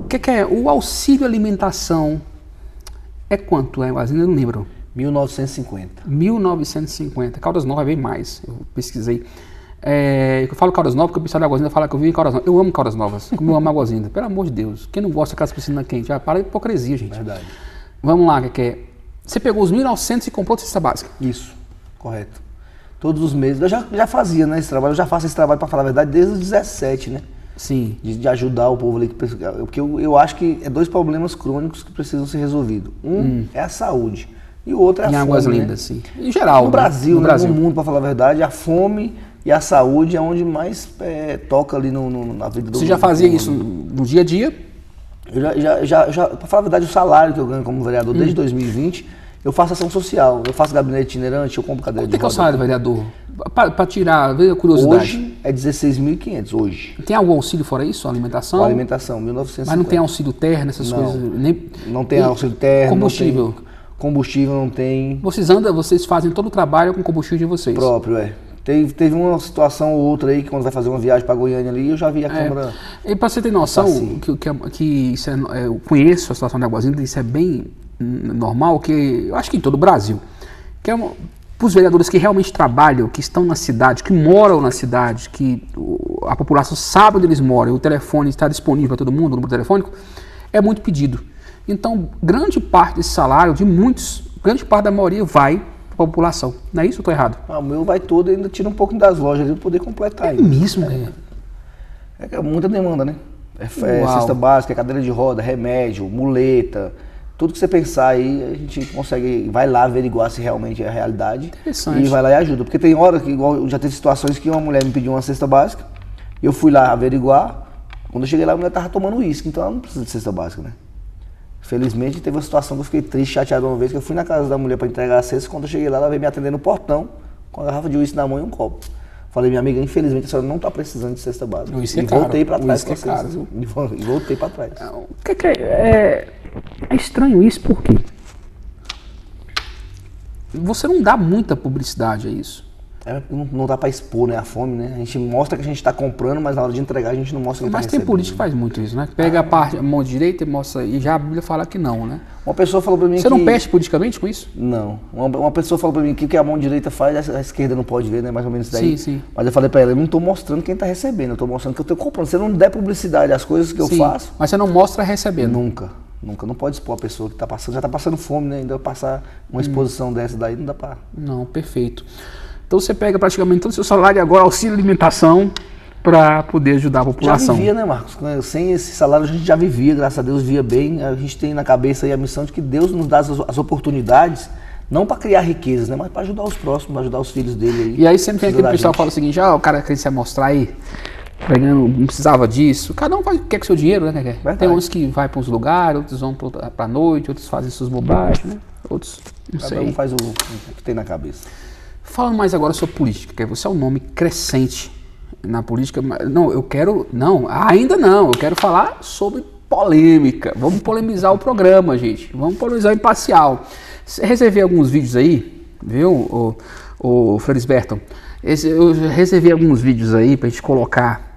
O que é? O auxílio alimentação é quanto? Eu não lembro. 1950. 1950. Caldas Novas é bem mais. Eu pesquisei. Eu falo Caldas Novas porque o pessoal de Águas Lindas fala que eu vivo em Caldas Novas. Eu amo Caldas Novas, como eu amo Águas Lindas. Pelo amor de Deus. Quem não gosta daquelas piscinas quentes? Para de hipocrisia, gente. Verdade. Vamos lá, que é? Você pegou os 1.900 e comprou cesta básica? Isso, correto. Todos os meses. Eu já fazia, né, esse trabalho. Eu já faço esse trabalho, para falar a verdade, desde os 17, né? Sim. De ajudar o povo ali. Porque eu acho que é 2 problemas crônicos que precisam ser resolvidos. Um é a saúde e o outro é a fome. Em Águas Lindas, sim. Em geral. No Brasil, no mundo, para falar a verdade, a fome e a saúde é onde mais toca ali na vida do Você já fazia isso no dia a dia? Eu para falar a verdade, o salário que eu ganho como vereador desde 2020, Eu faço ação social, eu faço gabinete itinerante, eu compro cadeira de roda. Quanto é o salário do vereador? Para tirar, ver a curiosidade. Hoje é 16.500, hoje. Tem algum auxílio fora isso? Alimentação? Com alimentação, 1.950. Mas não tem auxílio terno, essas coisas? Não tem auxílio terno. Combustível? Não tem, combustível não tem. Vocês fazem todo o trabalho com combustível de vocês? Próprio, é. Teve uma situação ou outra aí, que quando vai fazer uma viagem para Goiânia ali, eu já vi a Câmara... E para você ter noção, que isso eu conheço a situação de Águas Lindas, isso é bem normal, que eu acho que em todo o Brasil, que é para os vereadores que realmente trabalham, que estão na cidade, que moram na cidade, que a população sabe onde eles moram, o telefone está disponível para todo mundo, o número telefônico, é muito pedido. Então, grande parte desse salário, grande parte da maioria vai para a população. Não é isso ou estou errado? O meu vai todo e ainda tira um pouco das lojas ali para poder completar. É mesmo, É muita demanda, né? É cesta básica, cadeira de roda, remédio, muleta... Tudo que você pensar aí, a gente consegue, vai lá averiguar se realmente é a realidade. Interessante. E vai lá e ajuda. Porque tem hora que, igual, já teve situações que uma mulher me pediu uma cesta básica, eu fui lá averiguar, quando eu cheguei lá a mulher estava tomando uísque, então ela não precisa de cesta básica, né? Felizmente teve uma situação que eu fiquei triste, chateado uma vez, que eu fui na casa da mulher para entregar a cesta, quando eu cheguei lá, ela veio me atender no portão, com a garrafa de uísque na mão e um copo. Falei, minha amiga, infelizmente a senhora não está precisando de cesta básica. E voltei para trás com a cesta. E voltei para trás. É estranho isso, por quê? Você não dá muita publicidade a isso. Não dá para expor, né, a fome, né? A gente mostra que a gente está comprando, mas na hora de entregar a gente não mostra que Mas tem político que faz muito isso, né? Pega a mão direita e mostra, e já a Bíblia fala que não, né? Uma pessoa falou para mim Você não peste politicamente com isso? Não. Uma pessoa falou para mim que o que a mão direita faz, a esquerda não pode ver, né? Mais ou menos isso daí. Sim. Mas eu falei para ela, eu não estou mostrando quem está recebendo, eu estou mostrando que eu estou comprando. Se eu não der publicidade às coisas que eu faço... Mas você não mostra recebendo? Nunca. Não pode expor a pessoa que está passando, já está passando fome, né? Ainda passar uma exposição dessa daí, não dá para... Não, perfeito. Então você pega praticamente todo o seu salário e agora auxílio alimentação para poder ajudar a população. Já vivia, né, Marcos? Sem esse salário a gente já vivia, graças a Deus, vivia bem. A gente tem na cabeça aí a missão de que Deus nos dá as oportunidades, não para criar riquezas, né, mas para ajudar os próximos, para ajudar os filhos dele aí. E aí sempre tem aquele pessoal que fala o seguinte, o cara queria se mostrar aí, não precisava disso. Cada um faz o que quer com o seu dinheiro, né? Tem uns que vai para uns lugares, outros vão para a noite, outros fazem suas bobagens, né? Outros, não sei. Cada um faz o que tem na cabeça. Falando mais agora sobre política, que você é um nome crescente na política. Não, ainda não. Eu quero falar sobre polêmica. Vamos polemizar o programa, gente. Vamos polemizar o imparcial. Reservei alguns vídeos aí, viu, o Felisberto? Eu reservei alguns vídeos aí pra gente colocar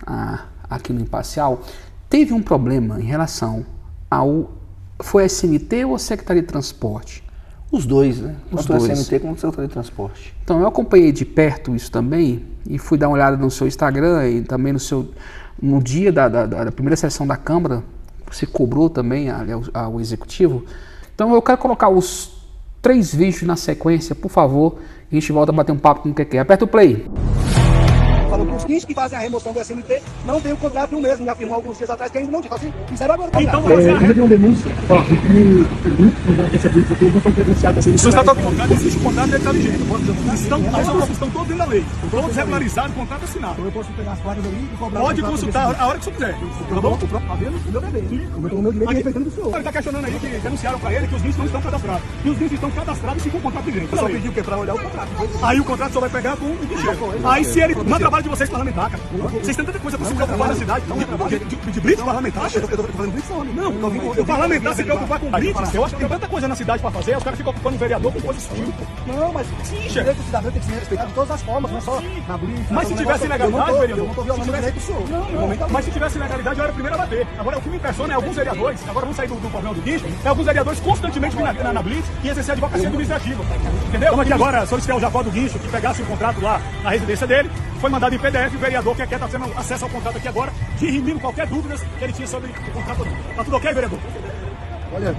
aqui no imparcial. Teve um problema em relação foi a SMT ou a Secretaria de Transporte? Os dois, né? Tanto a SMT como a Secretaria de Transporte. Então, eu acompanhei de perto isso também e fui dar uma olhada no seu Instagram e também no dia da primeira sessão da Câmara, você cobrou também ao Executivo. Então, eu quero colocar os 3 vídeos na sequência, por favor, e a gente volta a bater um papo com o que é. Aperta o play. Falou que os 15 que fazem a remoção do SMT não tem o contrato mesmo, já afirmou alguns dias atrás que ainda não fizeram agora. Então, você tem uma denúncia, que não foi credenciado a SMT. Se está todo contrato, existe o contrato, ele está vigente. Estão todos dentro da lei, todos regularizados, contrato assinado. Então eu posso pegar as placas ali e cobrar. Pode consultar a hora que você quiser. Tá bom? O meu bebê. O meu direito respeitando do senhor. Ele está questionando aí que denunciaram para ele que os guinchos não estão cadastrados. E os guinchos estão cadastrados e com o contrato vigente. Só pediu o quê? Para olhar o contrato. Aí o contrato só vai pegar com o guincheiro. Aí se ele não trabalha de vocês parlamentar, cara. Vocês têm tanta coisa pra se preocupar na cidade. De blitz parlamentar? Eu tô fazendo blitz não. O parlamentar se preocupar com blitz. Eu acho que tem tanta coisa na cidade pra fazer, os caras ficam ocupando um vereador com coisa sutil. Não, mas o direito do cidadão tem que ser respeitado de todas as formas, não é só na blitz. Mas se tivesse legalidade, vereador. Eu não tô violando o direito do senhor. Mas se tivesse legalidade, eu era o primeiro a bater. Agora, o que me impressiona é alguns vereadores, agora vamos sair do problema do guincho, alguns vereadores constantemente vêm na blitz e exercer a advocacia administrativa. Entendeu? Como aqui agora, solicitar o Jacó do Guincho, que pegasse o contrato lá na residência dele, foi mandado em PDF, o vereador que quer estar tendo acesso ao contrato aqui agora, dirimindo qualquer dúvida que ele tinha sobre o contrato ou não. Tá tudo ok, vereador? Olha,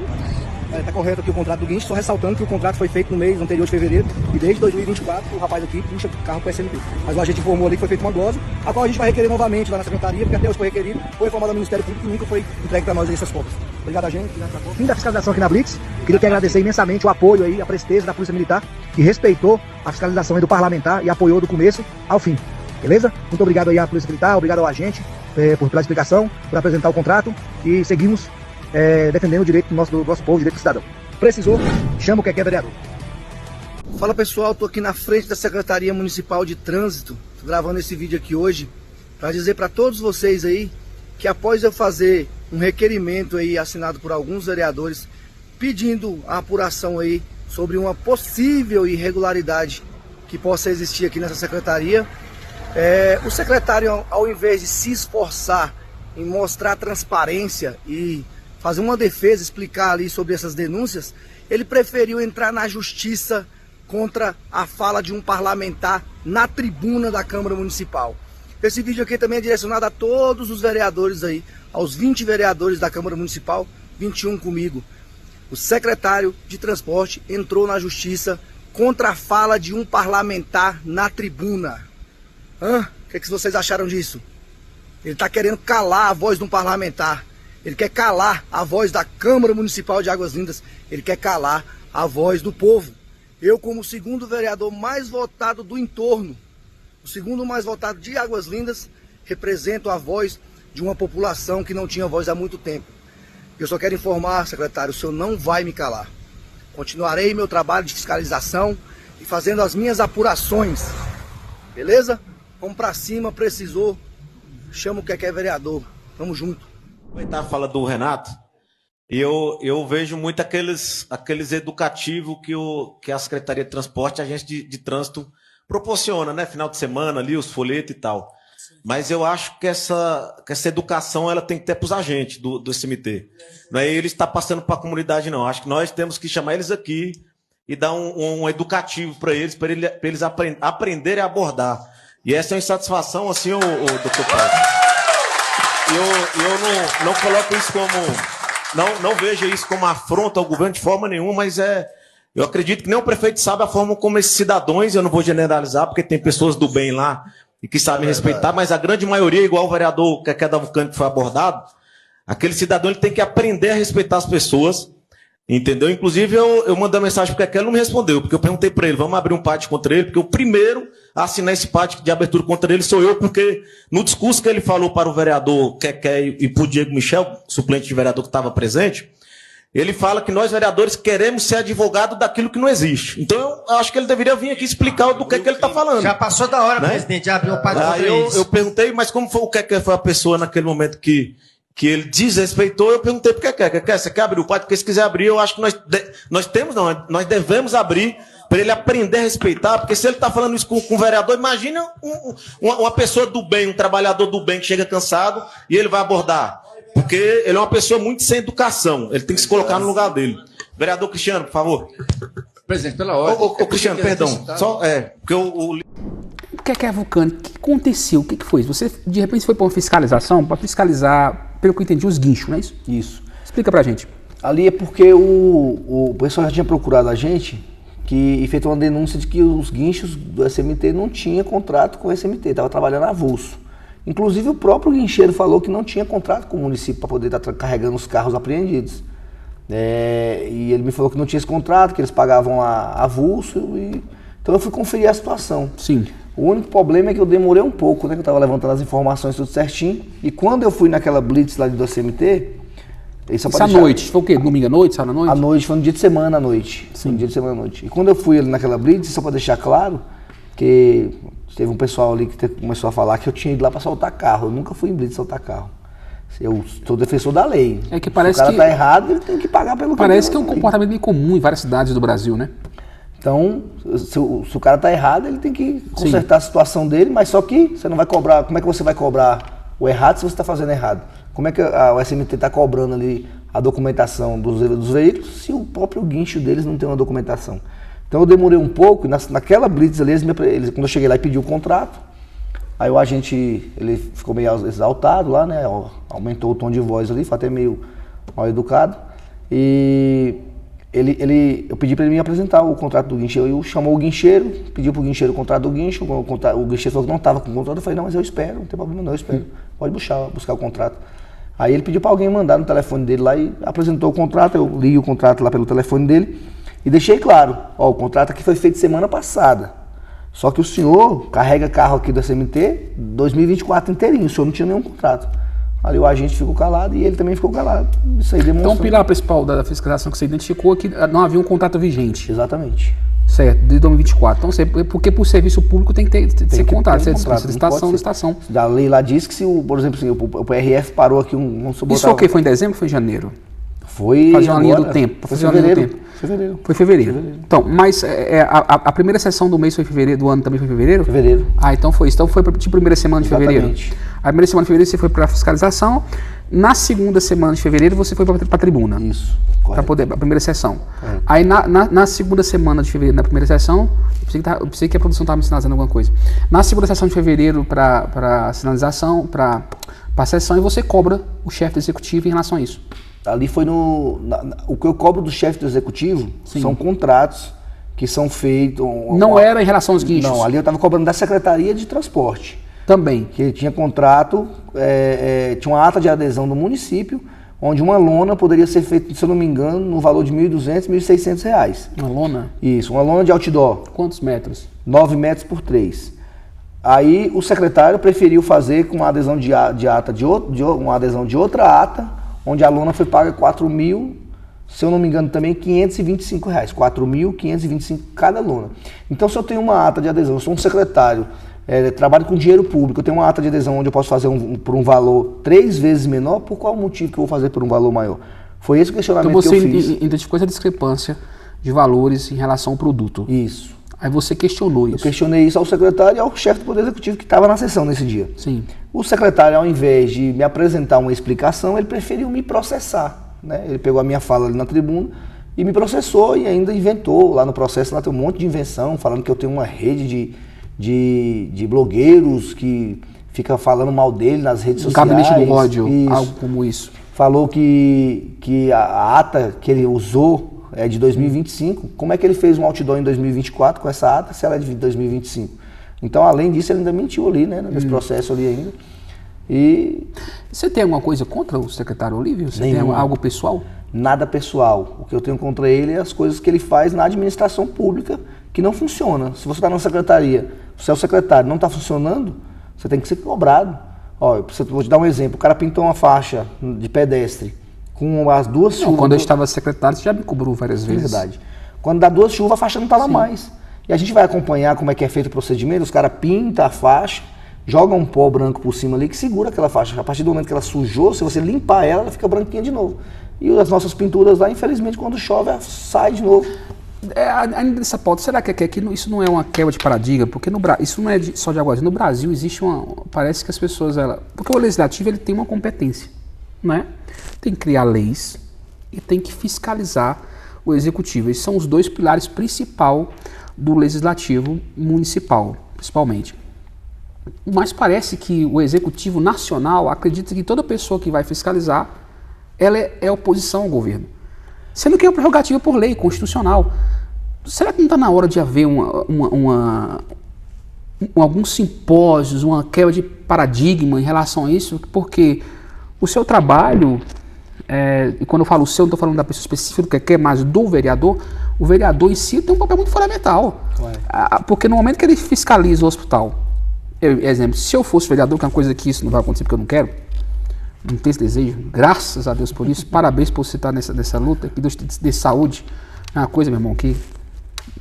tá correto aqui o contrato do Guincho, só ressaltando que o contrato foi feito no mês anterior de fevereiro e desde 2024 o rapaz aqui puxa carro com SMT. Mas a gente informou ali que foi feita uma glosa, a qual a gente vai requerer novamente lá na secretaria, porque até hoje foi requerido, foi informado ao Ministério Público e nunca foi entregue para nós essas cópias. Obrigado a gente. Fim da fiscalização aqui na Blitz, queria te agradecer imensamente o apoio aí, a presteza da Polícia Militar, que respeitou a fiscalização aí do parlamentar e apoiou do começo ao fim. Beleza? Muito obrigado aí à Polícia Militar, obrigado ao agente pela explicação, por apresentar o contrato e seguimos defendendo o direito do nosso povo, o direito do cidadão. Precisou? Chama o que é vereador. Fala pessoal, tô aqui na frente da Secretaria Municipal de Trânsito, tô gravando esse vídeo aqui hoje para dizer para todos vocês aí que após eu fazer um requerimento aí assinado por alguns vereadores pedindo a apuração aí sobre uma possível irregularidade que possa existir aqui nessa secretaria, o secretário, ao invés de se esforçar em mostrar transparência e fazer uma defesa, explicar ali sobre essas denúncias, ele preferiu entrar na justiça contra a fala de um parlamentar na tribuna da Câmara Municipal. Esse vídeo aqui também é direcionado a todos os vereadores aí, aos 20 vereadores da Câmara Municipal, 21 comigo. O secretário de Transporte entrou na justiça contra a fala de um parlamentar na tribuna. O que vocês acharam disso? Ele está querendo calar a voz de um parlamentar. Ele quer calar a voz da Câmara Municipal de Águas Lindas. Ele quer calar a voz do povo. Eu, como o segundo vereador mais votado do entorno, o segundo mais votado de Águas Lindas, represento a voz de uma população que não tinha voz há muito tempo. Eu só quero informar, secretário, o senhor não vai me calar. Continuarei meu trabalho de fiscalização e fazendo as minhas apurações. Beleza? Vamos pra cima, precisou. Chama o que é vereador. Tamo junto. Aproveitar a fala do Renato, eu vejo muito aqueles educativos que a Secretaria de Transporte, a agência de trânsito proporciona, né? Final de semana ali, os folhetos e tal. Mas eu acho que essa educação ela tem que ter para os agentes do SMT. Não é ele estar passando para a comunidade, não. Acho que nós temos que chamar eles aqui e dar um educativo para eles aprenderem a abordar. E essa é uma insatisfação, assim, o doutor Paulo. Eu não coloco isso como... Não vejo isso como afronta ao governo de forma nenhuma, mas eu acredito que nem o prefeito sabe a forma como esses cidadãos, eu não vou generalizar, porque tem pessoas do bem lá e que sabem respeitar, mas a grande maioria, igual o vereador Keké da Vulcânia que foi abordado, aquele cidadão ele tem que aprender a respeitar as pessoas, entendeu? Inclusive, eu mandei uma mensagem para o Keké, ele não me respondeu, porque eu perguntei para ele, vamos abrir um pátio contra ele, porque o primeiro a assinar esse pátio de abertura contra ele sou eu, porque no discurso que ele falou para o vereador Keké e para o Diego Michel, suplente de vereador que estava presente, ele fala que nós, vereadores, queremos ser advogado daquilo que não existe. Então, eu acho que ele deveria vir aqui explicar do que ele está falando. Já passou da hora, né? Presidente, já abriu o pátio contra isso. Eu perguntei, mas como foi o que foi a pessoa naquele momento que ele desrespeitou, eu perguntei para o Keké, você quer abrir o pátio? Porque se quiser abrir, eu acho que nós devemos abrir para ele aprender a respeitar, porque se ele está falando isso com o vereador, imagina uma pessoa do bem, um trabalhador do bem que chega cansado e ele vai abordar. Porque ele é uma pessoa muito sem educação. Ele tem que se colocar no lugar dele. Vereador Cristiano, por favor. Presidente, pela ordem. Ô Cristiano, perdão. Porque o Keké Vulcânia, o que aconteceu? O que foi? Você, de repente, foi para uma fiscalização, para fiscalizar, pelo que eu entendi, os guinchos, não é isso? Isso. Explica pra gente. Ali é porque o pessoal já tinha procurado a gente e feito uma denúncia de que os guinchos do SMT não tinham contrato com o SMT, estava trabalhando avulso. Inclusive o próprio guincheiro falou que não tinha contrato com o município para poder estar carregando os carros apreendidos. E ele me falou que não tinha esse contrato, que eles pagavam avulso. Então eu fui conferir a situação. Sim. O único problema é que eu demorei um pouco, né? Que eu estava levantando as informações tudo certinho. E quando eu fui naquela blitz lá do SMT... Isso à noite? Foi o quê? Domingo à noite? Sábado à noite? À noite, foi no dia de semana à noite. Sim. No dia de semana à noite. E quando eu fui ali naquela blitz, só para deixar claro, que teve um pessoal ali que começou a falar que eu tinha ido lá para soltar carro. Eu nunca fui em blitz soltar carro. Eu sou defensor da lei. É que parece se o cara tá errado, ele tem que pagar pelo que parece que é um comportamento bem comum em várias cidades do Brasil, né? Então, se o cara tá errado, ele tem que consertar a situação dele, mas só que você não vai cobrar. Como é que você vai cobrar o errado se você está fazendo errado? Como é que o SMT está cobrando ali a documentação dos veículos se o próprio guincho deles não tem uma documentação? Então eu demorei um pouco, naquela blitz ali, quando eu cheguei lá e pedi o contrato, aí o agente ele ficou meio exaltado lá, né? Aumentou o tom de voz ali, foi até meio mal educado. E eu pedi para ele me apresentar o contrato do guincho. Eu chamou o guincheiro, pediu para o guincheiro o contrato do guincho, o guincheiro falou que não estava com o contrato. Eu falei, não, mas eu espero, não tem problema não, eu espero. Pode buscar o contrato. Aí ele pediu para alguém mandar no telefone dele lá e apresentou o contrato, eu li o contrato lá pelo telefone dele e deixei claro, o contrato aqui foi feito semana passada. Só que o senhor carrega carro aqui do SMT 2024 inteirinho, o senhor não tinha nenhum contrato. Ali o agente ficou calado e ele também ficou calado. Isso aí demonstrou. Então o pilar principal da fiscalização que você identificou é que não havia um contrato vigente. Exatamente. Certo, de 2024. Então, porque por serviço público tem que ser contrato, licitação. A lei lá diz que se, por exemplo, se o PRF parou aqui Isso foi o quê? Foi em dezembro ou foi em janeiro? Foi fazer uma linha do tempo. Foi fevereiro. Foi fevereiro. Então, mas a primeira sessão do mês foi fevereiro, do ano também foi fevereiro? Fevereiro. Ah, então foi isso. Então foi tipo primeira semana de fevereiro. A primeira semana de fevereiro você foi para fiscalização. Na segunda semana de fevereiro você foi para a tribuna. Isso. Para poder a primeira sessão. Aí na segunda semana de fevereiro, na primeira sessão, eu pensei que a produção estava me sinalizando alguma coisa. Na segunda sessão de fevereiro para sinalização, para a sessão, e você cobra o chefe do executivo em relação a isso. Ali foi o que eu cobro do chefe do executivo. Sim. São contratos que são feitos. Não era em relação aos guinchos? Não, ali eu estava cobrando da Secretaria de Transporte. Também. Que tinha contrato, tinha uma ata de adesão do município, onde uma lona poderia ser feita, se eu não me engano, no valor de R$ 1.200, R$ 1.600. Uma lona? Isso, uma lona de outdoor. Quantos metros? 9 metros por 3. Aí o secretário preferiu fazer com uma adesão uma adesão de outra ata, onde a lona foi paga R$ 4.000, se eu não me engano também, R$ 525. R$ 4.525 cada lona. Então, se eu tenho uma ata de adesão, eu sou um secretário, trabalho com dinheiro público, eu tenho uma ata de adesão onde eu posso fazer por um valor 3 vezes menor, por qual motivo que eu vou fazer por um valor maior? Foi esse o questionamento que eu fiz. Então você identificou essa discrepância de valores em relação ao produto. Isso. Aí você questionou isso. Eu questionei isso ao secretário e ao chefe do Poder Executivo que estava na sessão nesse dia. Sim. O secretário, ao invés de me apresentar uma explicação, ele preferiu me processar. Né? Ele pegou a minha fala ali na tribuna e me processou e ainda inventou. Lá no processo lá tem um monte de invenção, falando que eu tenho uma rede de blogueiros que fica falando mal dele nas redes sociais. Gabinete do ódio, algo como isso. Falou que a ata que ele usou é de 2025, como é que ele fez um outdoor em 2024 com essa ata se ela é de 2025? Então, além disso, ele ainda mentiu ali, né, nesse processo ali ainda. E você tem alguma coisa contra o secretário Olívio? Você tem algo pessoal? Nada pessoal. O que eu tenho contra ele é as coisas que ele faz na administração pública que não funciona. Se você está na secretaria, se é o secretário não está funcionando, você tem que ser cobrado. Ó, vou te dar um exemplo. O cara pintou uma faixa de pedestre com as duas chuvas. Quando eu estava secretário, você já me cobrou várias vezes. Verdade. Quando dá 2 chuvas, a faixa não está lá mais. E a gente vai acompanhar como é que é feito o procedimento. Os caras pintam a faixa, jogam um pó branco por cima ali que segura aquela faixa. A partir do momento que ela sujou, se você limpar ela fica branquinha de novo. E as nossas pinturas lá, infelizmente, quando chove, sai de novo. Ainda nessa pauta, será que isso não é uma quebra de paradigma? Porque isso não é só de Águas. No Brasil existe parece que as pessoas... Porque o legislativo ele tem uma competência, né? Tem que criar leis e tem que fiscalizar o executivo. Esses são os 2 pilares principais do legislativo municipal, principalmente. Mas parece que o executivo nacional acredita que toda pessoa que vai fiscalizar, ela é oposição ao governo. Sendo que é uma prerrogativa por lei constitucional. Será que não está na hora de haver alguns simpósios, uma quebra de paradigma em relação a isso? Porque o seu trabalho, e quando eu falo o seu, não estou falando da pessoa específica que é mais do vereador, o vereador em si tem um papel muito fundamental. Porque no momento que ele fiscaliza o hospital, exemplo, se eu fosse vereador, que é uma coisa que isso não vai acontecer porque eu não quero, não tenho esse desejo, graças a Deus por isso, parabéns por você estar nessa luta, que Deus te dê saúde. É uma coisa, meu irmão, que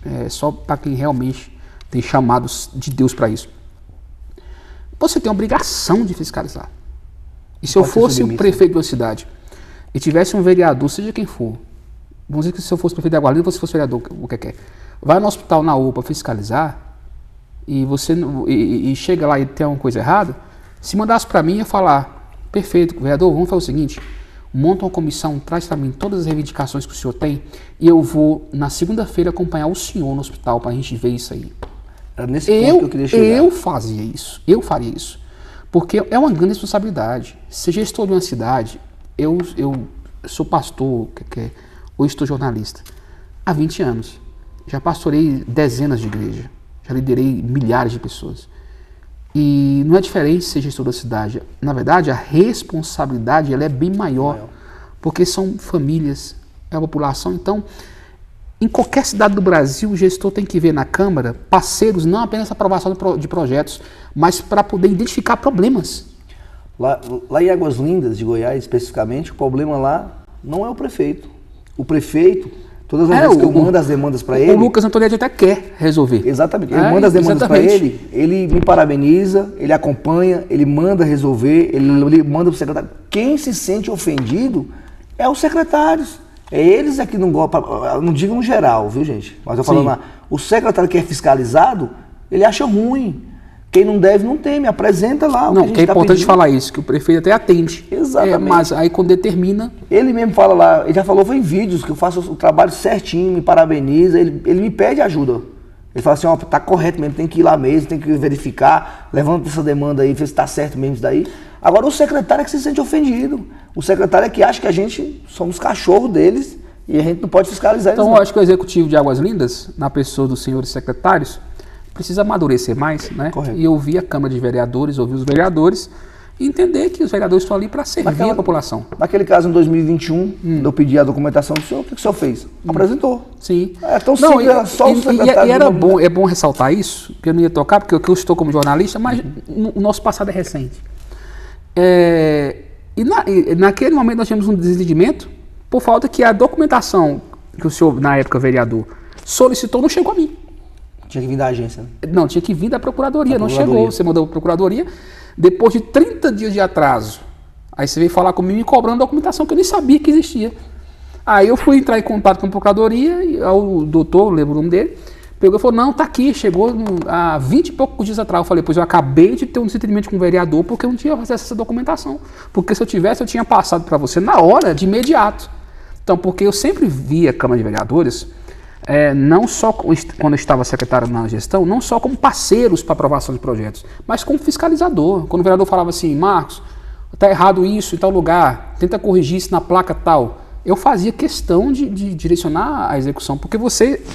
é só para quem realmente tem chamados de Deus para isso. Você tem a obrigação de fiscalizar. E se eu fosse o prefeito de uma cidade e tivesse um vereador, seja quem for, vamos dizer que se eu fosse prefeito de Aguarina, você fosse vereador, o que é? Vai no hospital na UPA fiscalizar e chega lá e tem alguma coisa errada, se mandasse para mim, ia falar: perfeito, vereador, vamos fazer o seguinte, monta uma comissão, traz para mim todas as reivindicações que o senhor tem e eu vou, na segunda-feira, acompanhar o senhor no hospital para a gente ver isso aí. Era nesse ponto que eu queria chegar. Eu faria isso. Porque é uma grande responsabilidade. Ser gestor de uma cidade, eu sou pastor, ou estou jornalista, há 20 anos. Já pastorei dezenas de igrejas, já liderei milhares de pessoas. E não é diferente ser gestor da cidade. Na verdade, a responsabilidade ela é bem maior, porque são famílias, é a população. Então, em qualquer cidade do Brasil, o gestor tem que ver na Câmara parceiros, não apenas a aprovação de projetos, mas para poder identificar problemas. Lá em Águas Lindas de Goiás, especificamente, o problema lá não é o prefeito. O prefeito, todas as vezes que eu mando as demandas para ele... O Lucas Antonelli até quer resolver. Exatamente. Eu mando as demandas para ele me parabeniza, ele acompanha, ele manda resolver, ele manda para o secretário. Quem se sente ofendido é os secretários. É eles que não gostam, não digo no geral, viu, gente? Mas eu falando lá, o secretário que é fiscalizado, ele acha ruim. Quem não deve, não teme. Apresenta lá o que a gente é importante falar isso, que o prefeito até atende. Exatamente. Mas aí quando determina... Ele mesmo fala lá, ele já falou, foi em vídeos, que eu faço o trabalho certinho, me parabeniza, ele me pede ajuda. Ele fala assim, ó, tá correto mesmo, tem que ir lá mesmo, tem que verificar, levanta essa demanda aí, ver se tá certo mesmo isso daí. Agora o secretário é que se sente ofendido. O secretário é que acha que a gente somos cachorro deles e a gente não pode fiscalizar eles. Então eu acho que o executivo de Águas Lindas, na pessoa dos senhores secretários, precisa amadurecer mais, né? Correto. E ouvir a Câmara de Vereadores, ouvir os vereadores e entender que os vereadores estão ali para servir a população. Naquele caso, em 2021, eu pedi a documentação do senhor, o que o senhor fez? Apresentou. Sim. É tão simples, era só o secretário. E era bom, é bom ressaltar isso, que eu não ia tocar, porque eu estou como jornalista, mas o nosso passado é recente. Naquele momento nós tivemos um desentendimento por falta que a documentação que o senhor, na época, vereador, solicitou não chegou a mim. Tinha que vir da agência, né? Não, tinha que vir da procuradoria, não chegou. Você mandou para a procuradoria, depois de 30 dias de atraso. Aí você veio falar comigo me cobrando documentação que eu nem sabia que existia. Aí eu fui entrar em contato com a procuradoria, e o doutor, lembro o nome dele, pegou e falou, não, tá aqui, chegou há 20 e poucos dias atrás. Eu falei, pois eu acabei de ter um desentendimento com o vereador porque eu não tinha acesso a essa documentação. Porque se eu tivesse, eu tinha passado para você na hora, de imediato. Então, porque eu sempre via a Câmara de Vereadores... não só quando eu estava secretário na gestão, não só como parceiros para aprovação de projetos, mas como fiscalizador. Quando o vereador falava assim, Marcos, está errado isso em tal lugar, tenta corrigir isso na placa tal, eu fazia questão de direcionar a execução, porque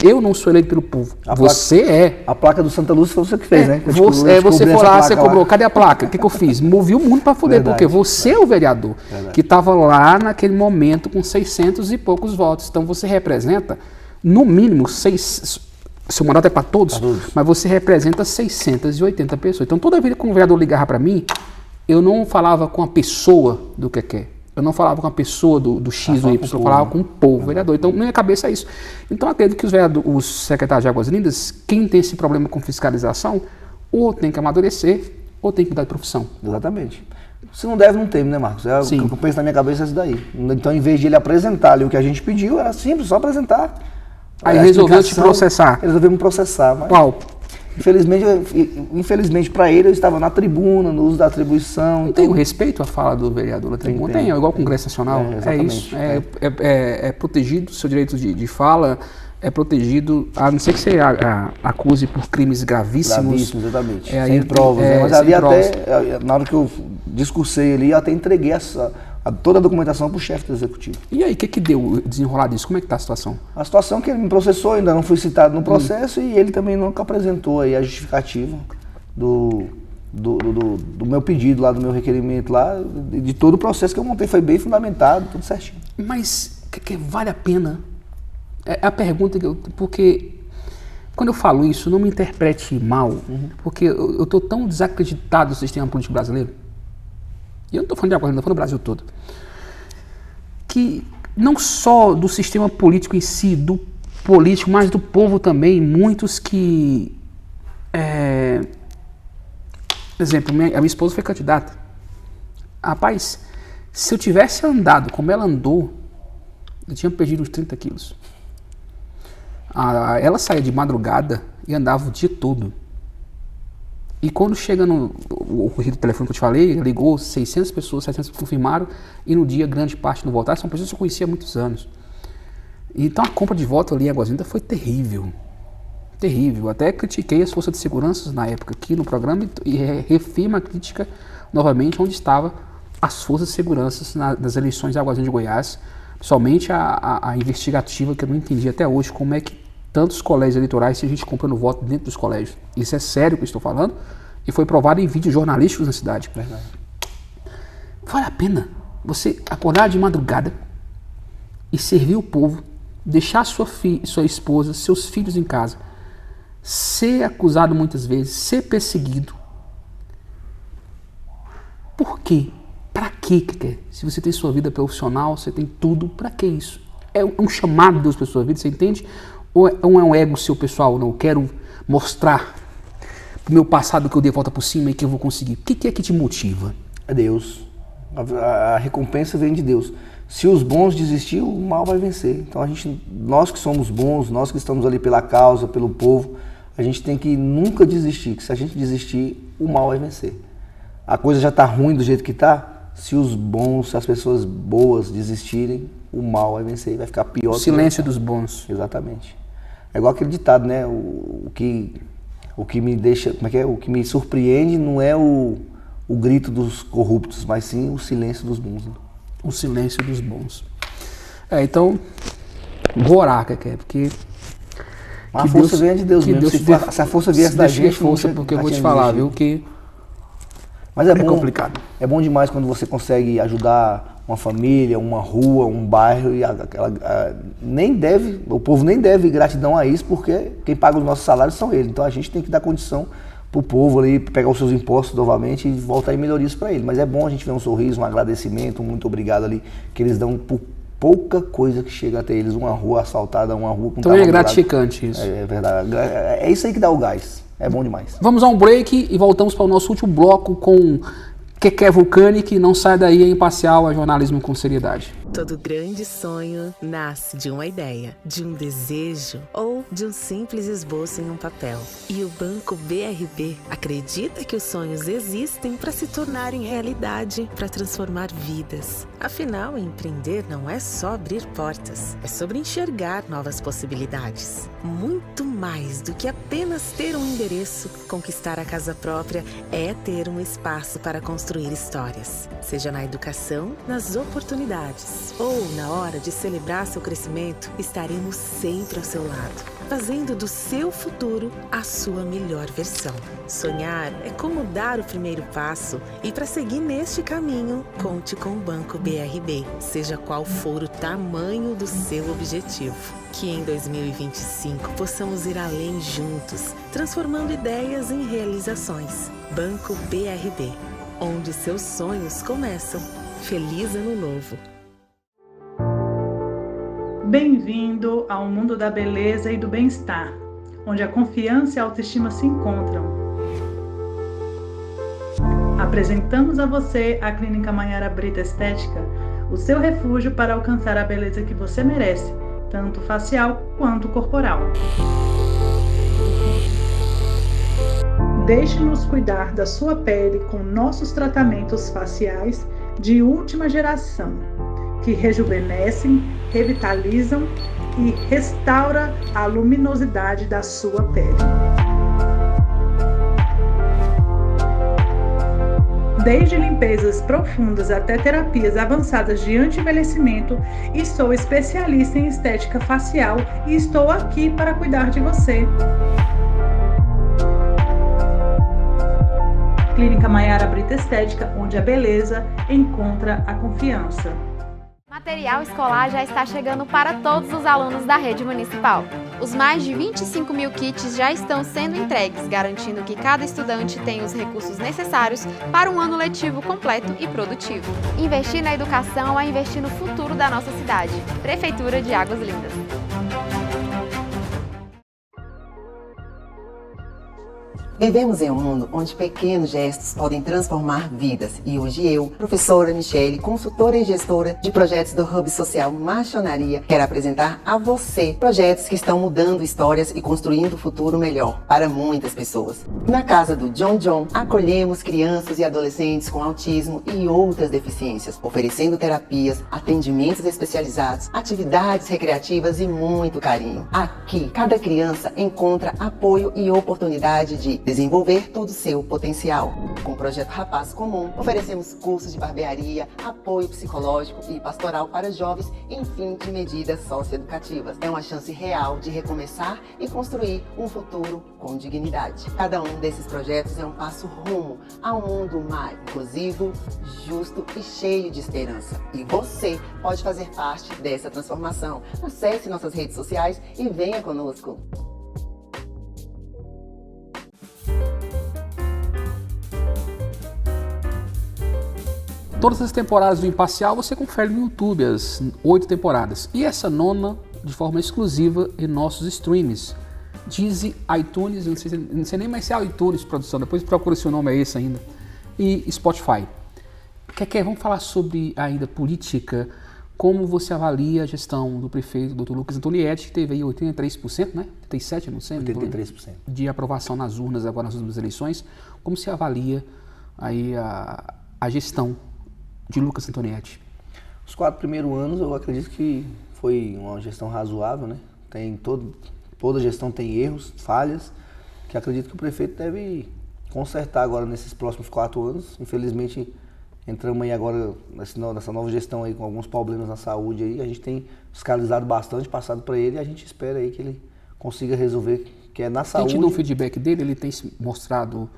eu não sou eleito pelo povo, você é. A placa do Santa Lúcia foi você que fez, né? Você foi lá, você cobrou, cadê a placa? O que eu fiz? Movi o mundo para foder, porque você é o vereador que estava lá naquele momento com 600 e poucos votos, então você representa no mínimo, seu mandato é para todos, mas você representa 680 pessoas. Então, toda vez que um vereador ligava para mim, eu não falava com a pessoa do que. Eu não falava com a pessoa do X ou Y, eu falava com o povo, vereador. Então, na minha cabeça é isso. Então, acredito que os secretários de Águas Lindas, quem tem esse problema com fiscalização, ou tem que amadurecer, ou tem que mudar de profissão. Exatamente. Se não deve, não teme, né, Marcos? O que eu penso na minha cabeça é isso daí. Então, em vez de ele apresentar ali o que a gente pediu, era simples, só apresentar. Aí resolveu te processar. Resolveu me processar. Mas qual? Infelizmente para ele, eu estava na tribuna, no uso da atribuição. Então... Tem o respeito à fala do vereador na tribuna? Tem, igual o Congresso Nacional. É isso. É protegido, o seu direito de fala é protegido, a não ser que você acuse por crimes gravíssimos. Gravíssimos, exatamente. Sem provas. Mas ali até, na hora que eu discursei ali, eu até entreguei toda a documentação para o chefe do executivo. E aí, o que deu desenrolar disso? Como é que está a situação? A situação é que ele me processou, ainda não fui citado no processo e ele também nunca apresentou aí a justificativa do meu pedido lá, do meu requerimento lá, de todo o processo que eu montei, foi bem fundamentado, tudo certinho. Mas que vale a pena? É a pergunta porque quando eu falo isso, não me interprete mal, porque eu estou tão desacreditado do sistema político brasileiro. E eu não estou falando de Águas Lindas, estou falando do Brasil todo. Que não só do sistema político em si, do político, mas do povo também, muitos que... Por exemplo, a minha esposa foi candidata. Rapaz, se eu tivesse andado como ela andou, eu tinha perdido uns 30 quilos. Ela saía de madrugada e andava o dia todo. E quando chega o corrido do telefone que eu te falei, ligou 600 pessoas, 700 confirmaram, e no dia grande parte não votaram. São pessoas que eu conhecia há muitos anos. Então a compra de voto ali em Águas Lindas foi terrível. Terrível. Até critiquei as forças de segurança na época aqui no programa e refirmo a crítica novamente onde estavam as forças de segurança nas eleições de Águas Lindas de Goiás. Somente a investigativa, que eu não entendi até hoje como é que tantos colégios eleitorais, se a gente compra no voto dentro dos colégios. Isso é sério que eu estou falando e foi provado em vídeos jornalísticos na cidade. Verdade. Vale a pena você acordar de madrugada e servir o povo, deixar sua esposa, seus filhos em casa, ser acusado muitas vezes, ser perseguido Por quê? Pra quê, Keké? Se você tem sua vida profissional, você tem tudo, pra que isso? É um chamado de Deus pra sua vida, você entende? Ou é um ego seu pessoal? Não, eu quero mostrar pro meu passado que eu dei a volta por cima e que eu vou conseguir. O que é que te motiva? É Deus. A recompensa vem de Deus. Se os bons desistir, o mal vai vencer. Então nós que somos bons, nós que estamos ali pela causa, pelo povo, a gente tem que nunca desistir, que se a gente desistir, o mal vai vencer. A coisa já está ruim do jeito que está, se os bons, se as pessoas boas desistirem, o mal vai vencer e vai ficar pior. O silêncio dos bons. Exatamente. É igual aquele ditado, né? O que me deixa, como é que é? O que me surpreende não é o grito dos corruptos, mas sim o silêncio dos bons. Né? O silêncio dos bons. Então, vou orar, Keké, porque... A força vem de Deus mesmo. Se a força viesse da gente... força, porque eu vou te falar, viu, que... Mas é bom, complicado. É bom demais quando você consegue ajudar uma família, uma rua, um bairro, e o povo nem deve gratidão a isso, porque quem paga os nossos salários são eles. Então a gente tem que dar condição para o povo ali, pegar os seus impostos novamente e voltar em melhorias para eles. Mas é bom a gente ver um sorriso, um agradecimento, um muito obrigado ali, que eles dão por pouca coisa que chega até eles, uma rua asfaltada, uma rua com... Então é gratificante isso. É verdade, é isso aí que dá o gás. É bom demais. Vamos a um break e voltamos para o nosso último bloco com Keké Vulcanic. Não sai daí, é imparcial, a jornalismo com seriedade. Todo grande sonho nasce de uma ideia, de um desejo ou de um simples esboço em um papel. E o Banco BRB acredita que os sonhos existem para se tornarem realidade, para transformar vidas. Afinal, empreender não é só abrir portas, é sobre enxergar novas possibilidades. Muito mais do que apenas ter um endereço, conquistar a casa própria é ter um espaço para construir histórias. Seja na educação, nas oportunidades ou na hora de celebrar seu crescimento, estaremos sempre ao seu lado, fazendo do seu futuro a sua melhor versão. Sonhar é como dar o primeiro passo e para seguir neste caminho, conte com o Banco BRB, seja qual for o tamanho do seu objetivo. Que em 2025 possamos ir além juntos, transformando ideias em realizações. Banco BRB, onde seus sonhos começam. Feliz Ano Novo! Bem-vindo ao mundo da beleza e do bem-estar, onde a confiança e a autoestima se encontram. Apresentamos a você a Clínica Maiara Brito Estética, o seu refúgio para alcançar a beleza que você merece, tanto facial quanto corporal. Deixe-nos cuidar da sua pele com nossos tratamentos faciais de última geração, que rejuvenescem, revitalizam e restauram a luminosidade da sua pele. Desde limpezas profundas até terapias avançadas de anti-envelhecimento, sou especialista em estética facial e estou aqui para cuidar de você. Clínica Maiara Brito Estética, onde a beleza encontra a confiança. Material escolar já está chegando para todos os alunos da rede municipal. Os mais de 25 mil kits já estão sendo entregues, garantindo que cada estudante tenha os recursos necessários para um ano letivo completo e produtivo. Investir na educação é investir no futuro da nossa cidade. Prefeitura de Águas Lindas. Vivemos em um mundo onde pequenos gestos podem transformar vidas. E hoje eu, professora Michele, consultora e gestora de projetos do Hub Social Machonaria, quero apresentar a você projetos que estão mudando histórias e construindo um futuro melhor para muitas pessoas. Na casa do John, acolhemos crianças e adolescentes com autismo e outras deficiências, oferecendo terapias, atendimentos especializados, atividades recreativas e muito carinho. Aqui, cada criança encontra apoio e oportunidade de desenvolver todo o seu potencial. Com o Projeto Rapaz Comum, oferecemos cursos de barbearia, apoio psicológico e pastoral para jovens, enfim, de medidas socioeducativas. É uma chance real de recomeçar e construir um futuro com dignidade. Cada um desses projetos é um passo rumo a um mundo mais inclusivo, justo e cheio de esperança. E você pode fazer parte dessa transformação. Acesse nossas redes sociais e venha conosco. Todas as temporadas do Imparcial você confere no YouTube, as 8 temporadas. E essa 9ª, de forma exclusiva, em nossos streams. Deezer, iTunes, não sei nem mais se é iTunes, produção, depois procura se o nome é esse ainda. E Spotify. Vamos falar sobre ainda política. Como você avalia a gestão do prefeito, Dr. Lucas Antonietti, que teve aí 83%, né? 87%, não sei. 83%. De aprovação nas urnas agora nas últimas eleições. Como você avalia aí a gestão de Lucas Antonietti? Os 4 primeiros anos eu acredito que foi uma gestão razoável, né? Toda gestão tem erros, falhas, que acredito que o prefeito deve consertar agora nesses próximos 4 anos. Infelizmente, entramos aí agora nessa nova gestão aí com alguns problemas na saúde aí. A gente tem fiscalizado bastante, passado para ele e a gente espera aí que ele consiga resolver, que é na saúde. Tem tido um feedback dele, ele tem se mostrado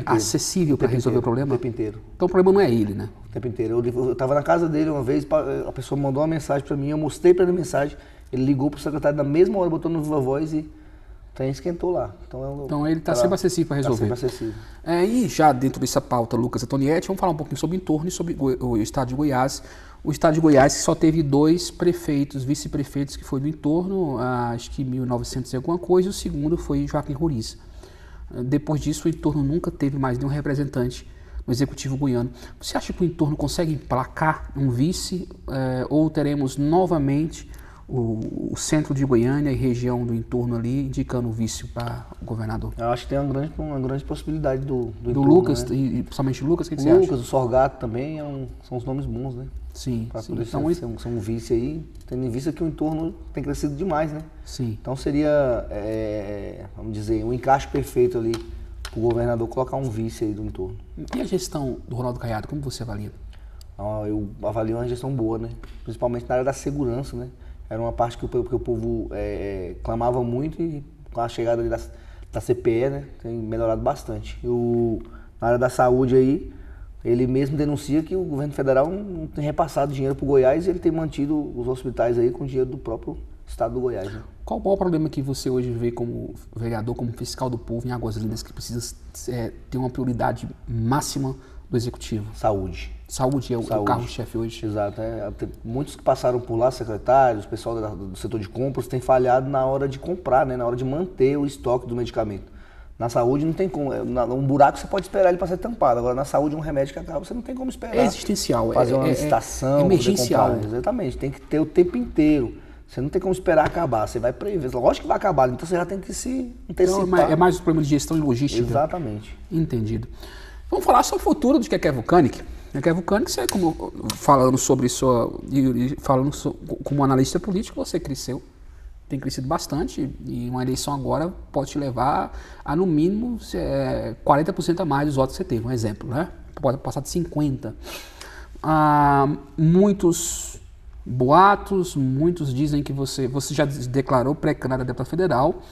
acessível para resolver o problema? O tempo inteiro. Então o problema não é ele, né? O tempo inteiro. Eu estava na casa dele uma vez, a pessoa mandou uma mensagem para mim, eu mostrei para ele a mensagem, ele ligou para o secretário na mesma hora, botou no Viva Voz e esquentou lá. Então ele está sempre acessível para resolver. Está sempre acessível. E já dentro dessa pauta, Lucas Antonietti, vamos falar um pouquinho sobre o entorno e sobre o estado de Goiás. O estado de Goiás que só teve 2 prefeitos, vice-prefeitos que foi do entorno, acho que 1900 e alguma coisa, e o segundo foi Joaquim Roriz. Depois disso, o entorno nunca teve mais nenhum representante no Executivo goiano. Você acha que o entorno consegue emplacar um vice ou teremos novamente o centro de Goiânia e região do entorno ali indicando o vice para o governador? Eu acho que tem uma grande possibilidade do entorno, Lucas, né? E principalmente o Lucas, o que você acha? O Lucas, o Sorgato também são os nomes bons, né? Sim. Para poder ser um vice aí, tendo em vista que o entorno tem crescido demais, né? Sim. Então seria, vamos dizer, um encaixe perfeito ali para o governador colocar um vice aí do entorno. E a gestão do Ronaldo Caiado, como você avalia? Eu avalio uma gestão boa, né? Principalmente na área da segurança, né? Era uma parte que o povo clamava muito e com a chegada ali da CPE, né, tem melhorado bastante. Na área da saúde aí, ele mesmo denuncia que o governo federal não tem repassado dinheiro para o Goiás e ele tem mantido os hospitais aí com dinheiro do próprio estado do Goiás. Né? Qual o maior problema que você hoje vê como vereador, como fiscal do povo em Águas Lindas, que precisa ter uma prioridade máxima do Executivo? Saúde. Saúde é o carro-chefe hoje. Exato. Muitos que passaram por lá, secretários, pessoal do setor de compras, têm falhado na hora de comprar, né? Na hora de manter o estoque do medicamento. Na saúde não tem como. Um buraco você pode esperar ele para ser tampado. Agora na saúde um remédio que acaba, você não tem como esperar. É existencial. Fazer uma licitação. Emergencial. Exatamente. Tem que ter o tempo inteiro. Você não tem como esperar acabar. Você vai prever. Lógico que vai acabar, então você já tem que se antecipar. Então é mais um problema de gestão e logística. Exatamente. Entendido. Vamos falar sobre o futuro de Keké Vulcanic. Keké Vulcanic, você, falando sobre isso, como analista político, você cresceu, tem crescido bastante, e uma eleição agora pode te levar a, no mínimo, 40% a mais dos votos que você teve, um exemplo, né? Pode passar de 50%. Muitos boatos, muitos dizem que você já declarou pré-candidato a deputado federal,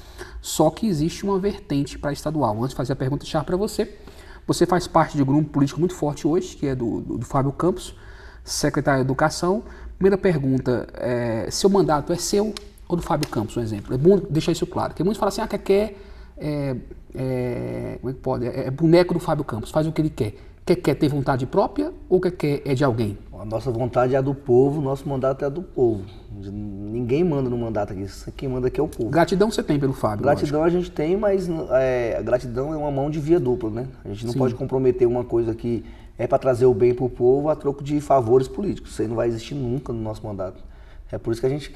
só que existe uma vertente para estadual. Antes de fazer a pergunta-chave para você, você faz parte de um grupo político muito forte hoje, que é do Fábio Campos, secretário de Educação. Primeira pergunta, seu mandato é seu ou do Fábio Campos, um exemplo? É bom deixar isso claro, porque muitos falam assim, Keké como é que pode? É boneco do Fábio Campos, faz o que ele quer. Keké tem vontade própria ou Keké é de alguém? A nossa vontade é a do povo, nosso mandato é a do povo. Ninguém manda no mandato aqui, quem manda aqui é o povo. Gratidão você tem pelo Fábio? Gratidão lógico. A gente tem, mas a gratidão é uma mão de via dupla, né? A gente não pode comprometer uma coisa que é para trazer o bem para o povo a troco de favores políticos. Isso aí não vai existir nunca no nosso mandato. É por isso que a gente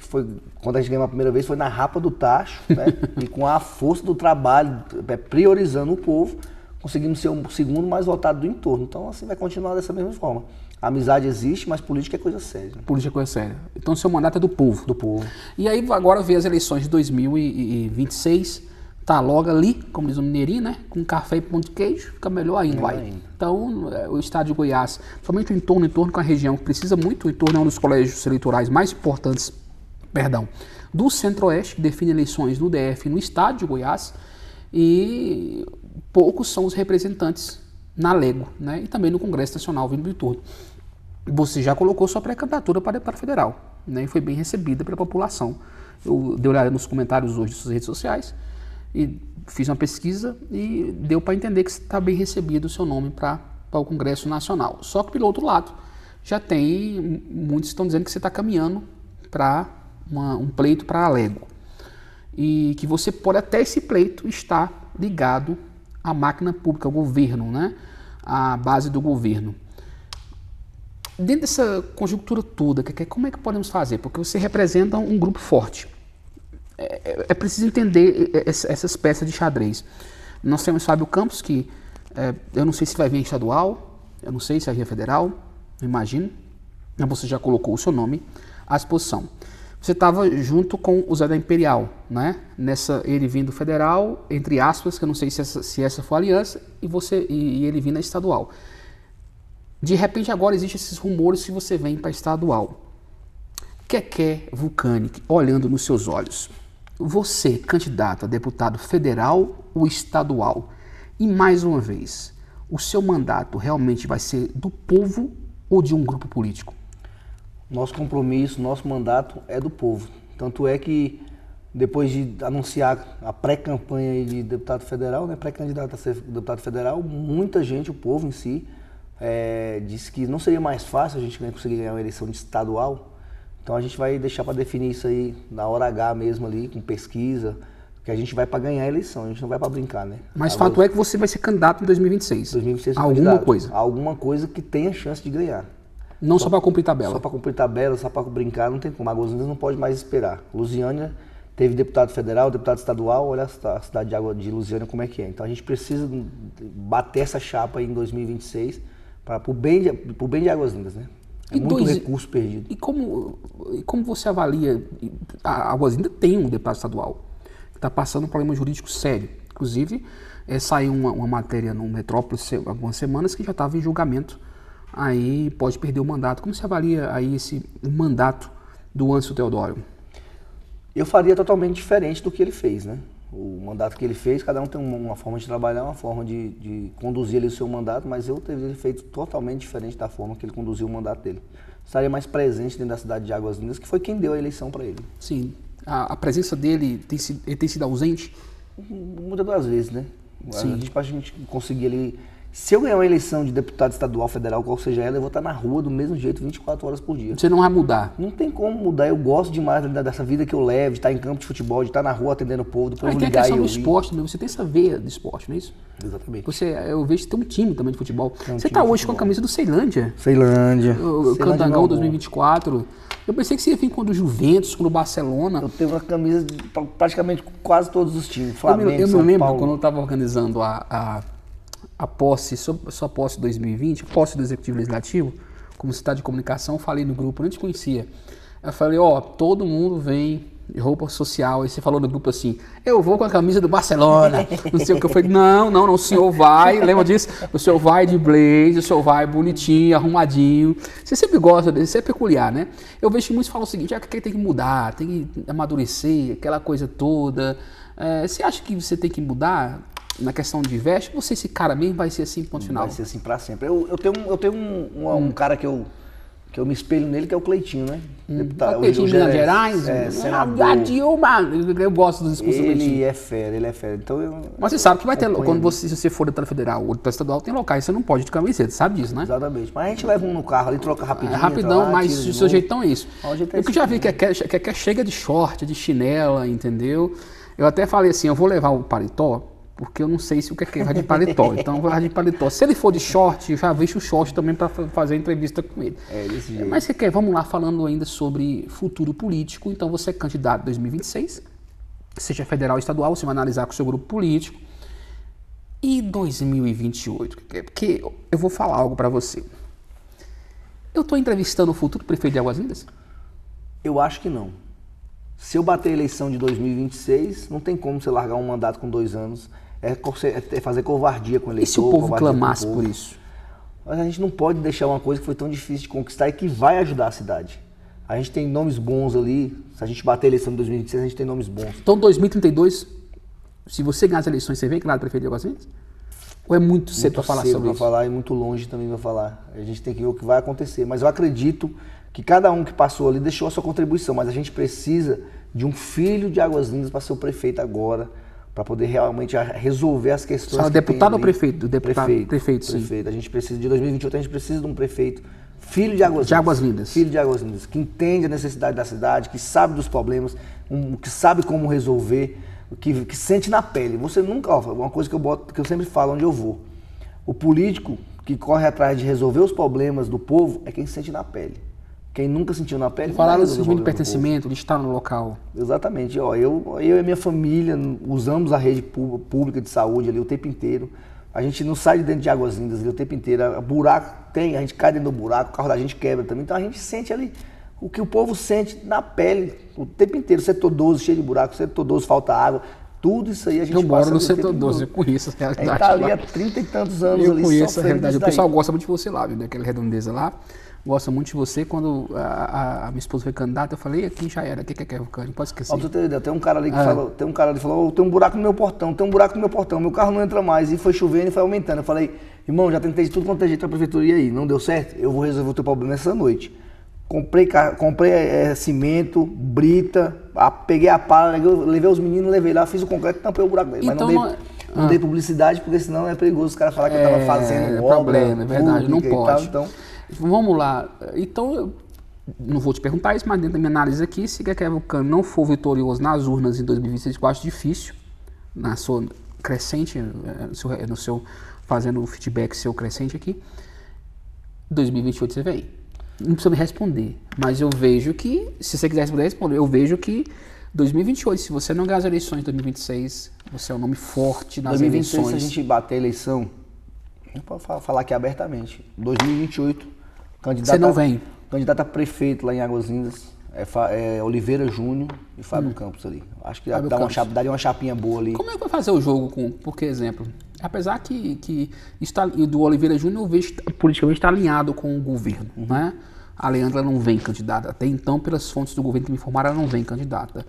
quando a gente ganhou a primeira vez, foi na rapa do tacho, né? E com a força do trabalho, priorizando o povo, conseguimos ser o segundo mais votado do entorno. Então, assim, vai continuar dessa mesma forma. A amizade existe, mas política é coisa séria. Política é coisa séria. Então, seu mandato é do povo. Do povo. E aí, agora vem as eleições de 2026, tá logo ali, como diz o mineirinho, né? Com café e pão de queijo, fica melhor ainda. Então, o estado de Goiás, somente o entorno com a região, que precisa muito, o entorno é um dos colégios eleitorais mais importantes, do Centro-Oeste, que define eleições no DF e no estado de Goiás, e poucos são os representantes na Lego, né? E também no Congresso Nacional vindo do entorno. Você já colocou sua pré-candidatura para deputado federal, né? E foi bem recebida pela população. Eu dei uma olhada nos comentários hoje das suas redes sociais e fiz uma pesquisa e deu para entender que está bem recebido o seu nome para o Congresso Nacional. Só que, pelo outro lado, já tem, muitos estão dizendo que você está caminhando para um pleito para Alego. E que você pode até esse pleito estar ligado à máquina pública, ao governo, né? À base do governo. Dentro dessa conjuntura toda, como é que podemos fazer? Porque você representa um grupo forte. É preciso entender essas peças de xadrez. Nós temos Fábio Campos, que eu não sei se vai vir estadual, eu não sei se vai vir federal, eu imagino, mas você já colocou o seu nome à disposição. Você estava junto com o Zé da Imperial, né? Ele vindo federal, entre aspas, que eu não sei se essa foi a aliança, e ele vindo estadual. De repente agora existem esses rumores que você vem para estadual. Keké Vulcanic, olhando nos seus olhos, você, candidato a deputado federal ou estadual, e mais uma vez, o seu mandato realmente vai ser do povo ou de um grupo político? Nosso compromisso, nosso mandato é do povo. Tanto é que depois de anunciar a pré-campanha de deputado federal, né, pré-candidato a ser deputado federal, muita gente, o povo em si, disse que não seria mais fácil a gente conseguir ganhar uma eleição de estadual. Então a gente vai deixar para definir isso aí na hora H mesmo ali, com pesquisa, porque a gente vai para ganhar a eleição, a gente não vai para brincar, né? Mas agora, fato é que você vai ser candidato em 2026. 2026 alguma coisa? Alguma coisa que tenha chance de ganhar. Não só para cumprir tabela? Só para cumprir tabela, só para brincar, não tem como. Águas Lindas não pode mais esperar. Lusiânia teve deputado federal, deputado estadual, olha a cidade de Lusiânia como é que é. Então a gente precisa bater essa chapa aí em 2026 para o bem de Águas Lindas, né? Muito recurso perdido. E como você avalia? A Águas Lindas tem um deputado estadual que está passando um problema jurídico sério. Inclusive, saiu uma matéria no Metrópolis há algumas semanas que já estava em julgamento. Aí pode perder o mandato. Como você avalia aí o mandato do Ângelo Teodoro? Eu faria totalmente diferente do que ele fez, né? O mandato que ele fez, cada um tem uma forma de trabalhar, uma forma de conduzir ali o seu mandato, mas eu teria feito totalmente diferente da forma que ele conduziu o mandato dele. Estaria mais presente dentro da cidade de Águas Lindas, que foi quem deu a eleição para ele. Sim. A presença dele tem sido ausente? Muitas das vezes, né? Sim. A gente conseguir ali... Se eu ganhar uma eleição de deputado estadual, federal, qual seja ela, eu vou estar na rua do mesmo jeito, 24 horas por dia. Você não vai mudar? Não tem como mudar. Eu gosto demais dessa vida que eu levo, de estar em campo de futebol, de estar na rua atendendo o povo, do povo ligar e ouvir. Tem a questão do esporte, né? Você tem essa veia do esporte, não é isso? Exatamente. Eu vejo que tem um time também de futebol. Você está hoje com a camisa do Ceilândia. Ceilândia. O Candangão 2024. Eu pensei que você ia vir com o do Juventus, com o do Barcelona. Eu tenho uma camisa de praticamente quase todos os times. Flamengo, eu São me lembro Paulo. Quando eu estava organizando a posse, sua posse 2020, posse do Executivo Legislativo, como secretário de comunicação, eu falei no grupo, eu não te conhecia. Eu falei, todo mundo vem de roupa social. Aí você falou no grupo assim, eu vou com a camisa do Barcelona, não sei o que. Eu falei, não, o senhor vai, lembra disso? O senhor vai de blazer, o senhor vai bonitinho, arrumadinho. Você sempre gosta disso, é peculiar, né? Eu vejo que muitos falam o seguinte, que tem que mudar, tem que amadurecer, aquela coisa toda. Você acha que você tem que mudar na questão de veste? Ou esse cara mesmo vai ser assim, ponto final? Vai ser assim pra sempre. Eu tenho um cara que eu me espelho nele, que é o Cleitinho, né? Deputado, Cleitinho de Minas Gerais? Senador. Eu gosto dos discursos do Cleitinho. Ele é fera. Então mas você sabe que vai ter, se você for deputado federal ou deputado estadual, tem locais que você não pode ir de camiseta, sabe disso, né? Exatamente. Mas a gente leva um no carro ali, troca rapidinho. Rapidão, mas o seu jeitão é isso. Eu que já vi que chega de short, de chinela, entendeu? Eu até falei assim, eu vou levar o paletó, porque eu não sei se o que vai de paletó, então eu vou levar de paletó. Se ele for de short, eu já vejo o short também para fazer a entrevista com ele. Desse jeito. Mas vamos lá, falando ainda sobre futuro político. Então você é candidato em 2026, seja federal ou estadual, você vai analisar com o seu grupo político. E 2028, porque eu vou falar algo para você. Eu estou entrevistando o futuro prefeito de Águas Lindas? Eu acho que não. Se eu bater a eleição de 2026, não tem como você largar um mandato com 2 anos. É fazer covardia com o eleitor. E se o povo clamasse por isso? Mas a gente não pode deixar uma coisa que foi tão difícil de conquistar e que vai ajudar a cidade. A gente tem nomes bons ali. Se a gente bater a eleição de 2026, a gente tem nomes bons. Então, 2032, se você ganhar as eleições, você vem candidato prefeito de Águas Lindas? Ou é muito cedo para falar sobre isso? Falar, e muito longe também para falar. A gente tem que ver o que vai acontecer. Mas eu acredito que cada um que passou ali deixou a sua contribuição, mas a gente precisa de um filho de Águas Lindas para ser o prefeito agora, para poder realmente resolver as questões. Você é deputado ou prefeito? Prefeito, sim. Prefeito. A gente precisa, de 2028, a gente precisa de um prefeito filho de Águas Lindas. Filho de Águas Lindas, que entende a necessidade da cidade, que sabe dos problemas, que sabe como resolver, que sente na pele. Você nunca, uma coisa que eu sempre falo onde eu vou, o político que corre atrás de resolver os problemas do povo é quem sente na pele. Quem nunca sentiu na pele... Falaram do sentimento de pertencimento, de estar no local. Exatamente. Eu e a minha família usamos a rede pública de saúde ali o tempo inteiro. A gente não sai de dentro de Águas Lindas ali o tempo inteiro. Buraco tem, a gente cai dentro do buraco, o carro da gente quebra também. Então a gente sente ali o que o povo sente na pele o tempo inteiro. Setor 12, cheio de buraco, setor 12, falta água. Tudo isso aí a gente passa... Eu moro no setor 12, eu conheço a realidade. A gente tá ali há 30 e tantos anos eu ali. Eu conheço a realidade. O pessoal gosta muito de você lá, viu? Daquela redondeza lá. Gosta muito de você. Quando a minha esposa foi candidata, eu falei, aqui já era, o que é Vulcânico? Pode esquecer. Ó, pra você ter ideia, tem um cara ali que falou, tem um buraco no meu portão, meu carro não entra mais. E foi chovendo e foi aumentando. Eu falei, irmão, já tentei de tudo quanto é jeito na prefeitura, e aí? Não deu certo? Eu vou resolver o teu problema essa noite. Comprei cimento, brita, peguei a pala, levei os meninos, levei lá, fiz o concreto e tampei o buraco dele. Então, mas não dei publicidade, porque senão é perigoso os caras falarem que eu tava fazendo obra. Problema, é verdade, não pode. Então, vamos lá. Então, eu não vou te perguntar isso, mas dentro da minha análise aqui, se Keké Vulcânico não for vitorioso nas urnas em 2026, eu acho difícil, na sua crescente, no seu fazendo o feedback seu crescente aqui, 2028 você vem. Não precisa me responder, mas eu vejo que, se você quiser responder, eu vejo que 2028, se você não ganhar as eleições de 2026, você é um nome forte nas 2026, eleições. Se a gente bater a eleição, eu posso falar aqui abertamente, 2028, você não vem? Candidato a prefeito lá em Águas Lindas é Oliveira Júnior e Fábio Campos ali. Acho que daria uma chapinha boa ali. Como é que vai fazer o jogo por exemplo? Apesar que do Oliveira Júnior eu vejo que politicamente está alinhado com o governo, né? A Leandra não vem candidata. Até então, pelas fontes do governo que me informaram, ela não vem candidata.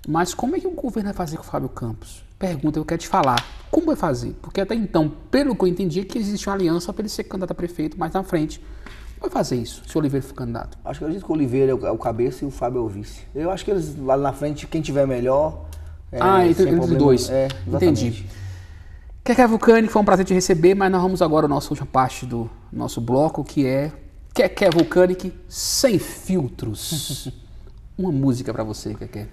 Mas como é que o governo vai fazer com o Fábio Campos? Pergunta, eu quero te falar. Como vai fazer? Porque até então, pelo que eu entendi, que existe uma aliança para ele ser candidato a prefeito mais na frente. Como vai fazer isso, se o Oliveira for candidato? Acho que eu acredito que o Oliveira é o cabeça e o Fábio é o vice. Eu acho que eles lá na frente, quem tiver melhor... entre os dois. Entendi. Keké Vulcânico, foi um prazer te receber, mas nós vamos agora à nossa última parte do nosso bloco, que é Keké Vulcânico sem filtros. Uma música pra você, Keké.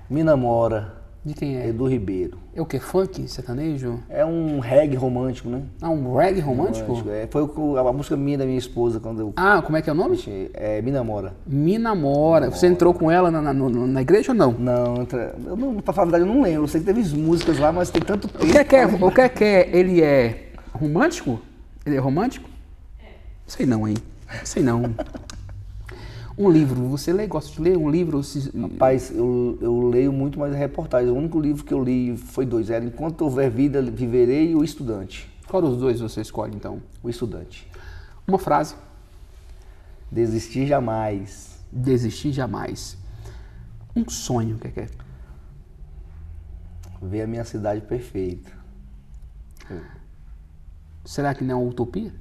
Me Namora. De quem é? Edu Ribeiro. É o que? Funk? Sertanejo? É um reggae romântico, né? Ah, um reggae romântico? Foi a música minha da minha esposa quando eu... Ah, como é que é o nome? Me Namora. Me Namora. Você entrou com ela na igreja ou não? Não, pra falar a verdade, eu não lembro. Eu sei que teve músicas lá, mas tem tanto tempo. O Keké, ele é romântico? Ele é romântico? Sei não, hein? Sei não. Um livro, você gosta de ler um livro? Rapaz, eu leio muito mais reportagens. O único livro que eu li foi 2. Era Enquanto Houver Vida, Viverei e O Estudante. Qual dos dois você escolhe, então? O Estudante. Uma frase. Desistir jamais. Desistir jamais. Um sonho, Keké. Ver a minha cidade perfeita. Será que não é uma utopia?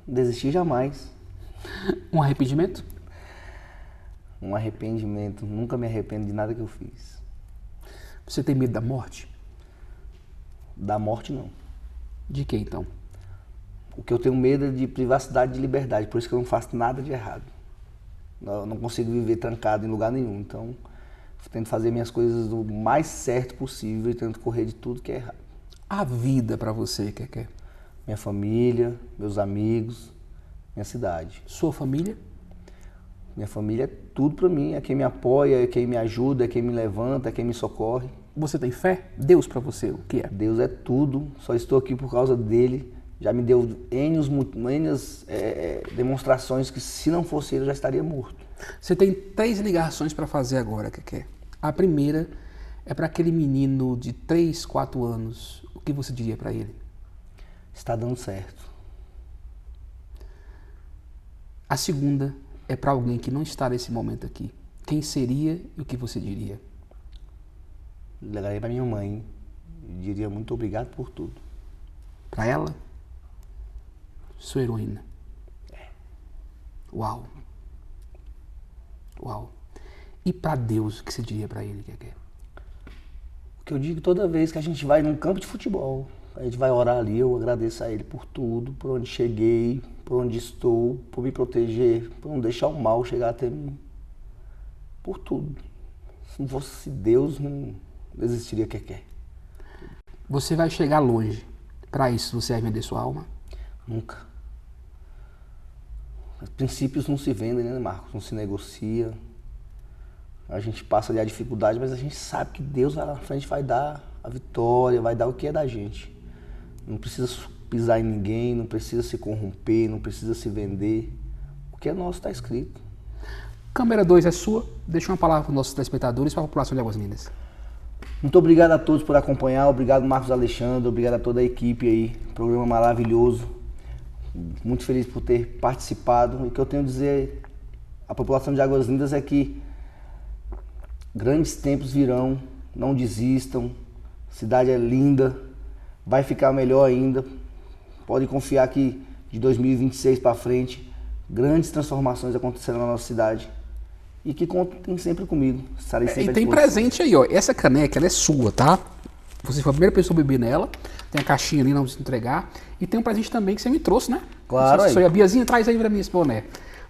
Desistir jamais. Um arrependimento? Um arrependimento. Nunca me arrependo de nada que eu fiz. Você tem medo da morte? Da morte, não. De que, então? O que eu tenho medo é de privacidade e de liberdade. Por isso que eu não faço nada de errado. Eu não consigo viver trancado em lugar nenhum. Então, eu tento fazer minhas coisas do mais certo possível e tento correr de tudo que é errado. A vida pra você, Keké? Minha família, meus amigos, minha cidade. Sua família? Minha família é tudo pra mim. É quem me apoia, é quem me ajuda, é quem me levanta, é quem me socorre. Você tem fé? Deus pra você, o que é? Deus é tudo. Só estou aqui por causa dele. Já me deu N demonstrações que se não fosse ele eu já estaria morto. Você tem 3 ligações para fazer agora, Keké. A primeira é para aquele menino de 3, 4 anos. O que você diria para ele? Está dando certo. A segunda é para alguém que não está nesse momento aqui. Quem seria e o que você diria? Ligaria para minha mãe e diria muito obrigado por tudo. Para ela? Sua heroína. Uau. Uau. E para Deus, o que você diria para ele, Keké? Porque eu digo toda vez que a gente vai num campo de futebol, a gente vai orar ali, eu agradeço a Ele por tudo, por onde cheguei, por onde estou, por me proteger, por não deixar o mal chegar até mim. Por tudo. Se não fosse Deus, não existiria Keké. Você vai chegar longe. Para isso, você vai vender sua alma? Nunca. Os princípios não se vendem, né, Marcos? Não se negocia. A gente passa ali a dificuldade, mas a gente sabe que Deus lá na frente vai dar a vitória, vai dar o que é da gente. Não precisa pisar em ninguém, não precisa se corromper, não precisa se vender. O que é nosso está escrito. Câmera 2 é sua. Deixa uma palavra para os nossos telespectadores e para a população de Águas Lindas. Muito obrigado a todos por acompanhar. Obrigado, Marcos Alexandre. Obrigado a toda a equipe aí. Programa maravilhoso. Muito feliz por ter participado. E o que eu tenho a dizer à população de Águas Lindas é que grandes tempos virão. Não desistam. A cidade é linda. Vai ficar melhor ainda. Pode confiar que de 2026 para frente, grandes transformações acontecerão na nossa cidade. E que contem sempre comigo. Estarei sempre E tem presente aí, ó. Essa caneca, ela é sua, tá? Você foi a primeira pessoa a beber nela. Tem a caixinha ali, não precisa entregar. E tem um presente também que você me trouxe, né? Claro. Aí. A Biazinha traz aí pra mim esse boné.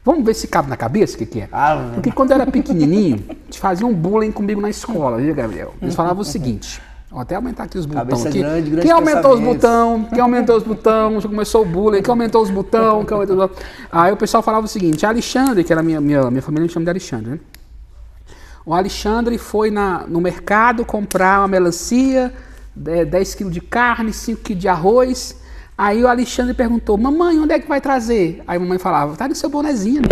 Vamos ver se cabe na cabeça, o que é? Porque quando eu era pequenininho, eles faziam um bullying comigo na escola, viu, Gabriel? Eles falavam o seguinte... Vou até aumentar aqui os botões aqui. Quem aumentou os botões? Quem aumentou os botões? Já começou o bullying. Quem aumentou os botões? Aí o pessoal falava o seguinte, Alexandre, que era minha família, me chama de Alexandre, né? O Alexandre foi no mercado comprar uma melancia, 10 quilos de carne, 5 quilos de arroz. Aí o Alexandre perguntou, mamãe, onde é que vai trazer? Aí a mamãe falava, tá no seu bonezinho,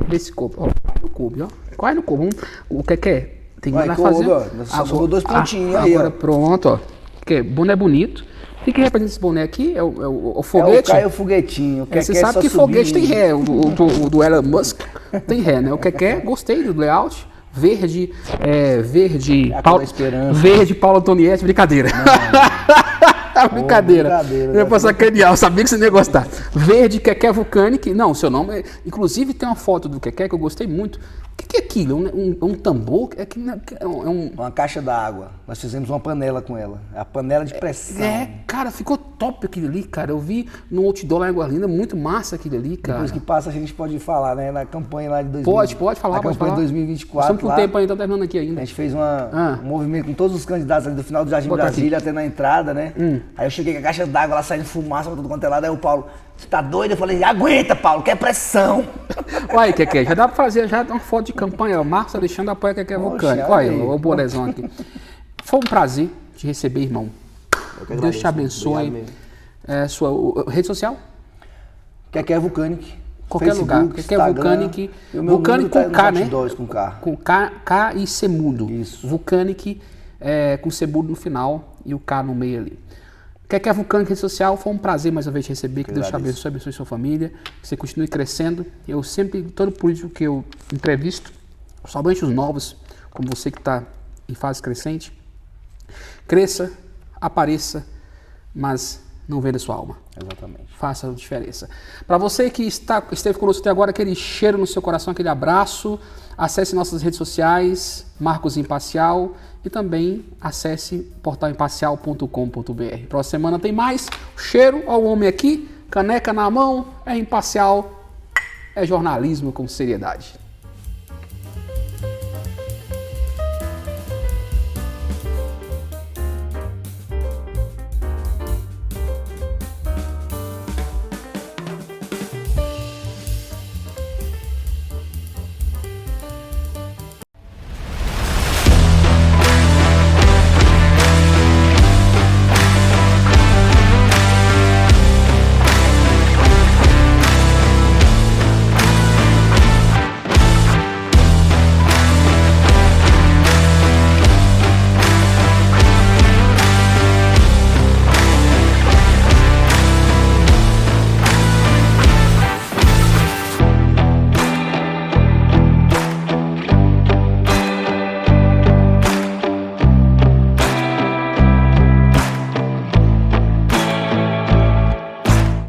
desse copo. Ó, vai no cubo, ó. Vai no cubo. O que é? Tem que mandar fazer. Só sobrou 2 pontinhos aí, agora, pronto, ó. Porque boné bonito. O que representa esse boné aqui? É o foguete? É o foguetinho. Você sabe que foguete tem ré. O do Elon Musk tem ré, né? O que gostei do layout. Verde, verde Paulo Antoniette, brincadeira. Brincadeira. Eu vou sacanear, eu sabia que você não ia gostar. Verde, Keké Vulcanic. Não, seu nome. Inclusive tem uma foto do Keké que eu gostei muito. O que é aquilo? Um tambor? Uma caixa d'água. Nós fizemos uma panela com ela. A panela de pressão. Cara, ficou top aquilo ali, cara. Eu vi no outdoor lá em Águas Lindas, muito massa aquilo ali, cara. Depois que passa a gente pode falar, né? Na campanha lá de 2024. Pode falar, pode falar. 2024. Estamos com tempo ainda, tá terminando aqui ainda. A gente fez um movimento com todos os candidatos ali do final do Jardim Brasília até na entrada, né? Aí eu cheguei com a caixa d'água lá saindo fumaça pra todo quanto é lado. Aí o Paulo, você tá doido? Eu falei, aguenta, Paulo, que é pressão. Olha aí, Keké, já dá pra fazer uma foto de campanha. O Marcos Alexandre apoia Keké Vulcanic. Olha aí, o bonézão aqui. Foi um prazer te receber, irmão. Deus te abençoe. Sua rede social? Keké Vulcanic. Qualquer lugar. Keké Vulcanic. Vulcanic com K, né? Com K e C mudo. Isso. Vulcanic com C mudo no final e o K no meio ali. Keké Vulcanic rede social, foi um prazer mais uma vez te receber. Que Deus te abençoe sua família. Que você continue crescendo. Eu sempre, todo político que eu entrevisto, somente os novos, como você que está em fase crescente, cresça, apareça, mas não venda sua alma. Exatamente. Faça a diferença. Para você que esteve conosco até agora, aquele cheiro no seu coração, aquele abraço, acesse nossas redes sociais, Marcos Imparcial, e também acesse portalimparcial.com.br. Próxima semana tem mais. Cheiro ao homem aqui, caneca na mão, é imparcial, é jornalismo com seriedade.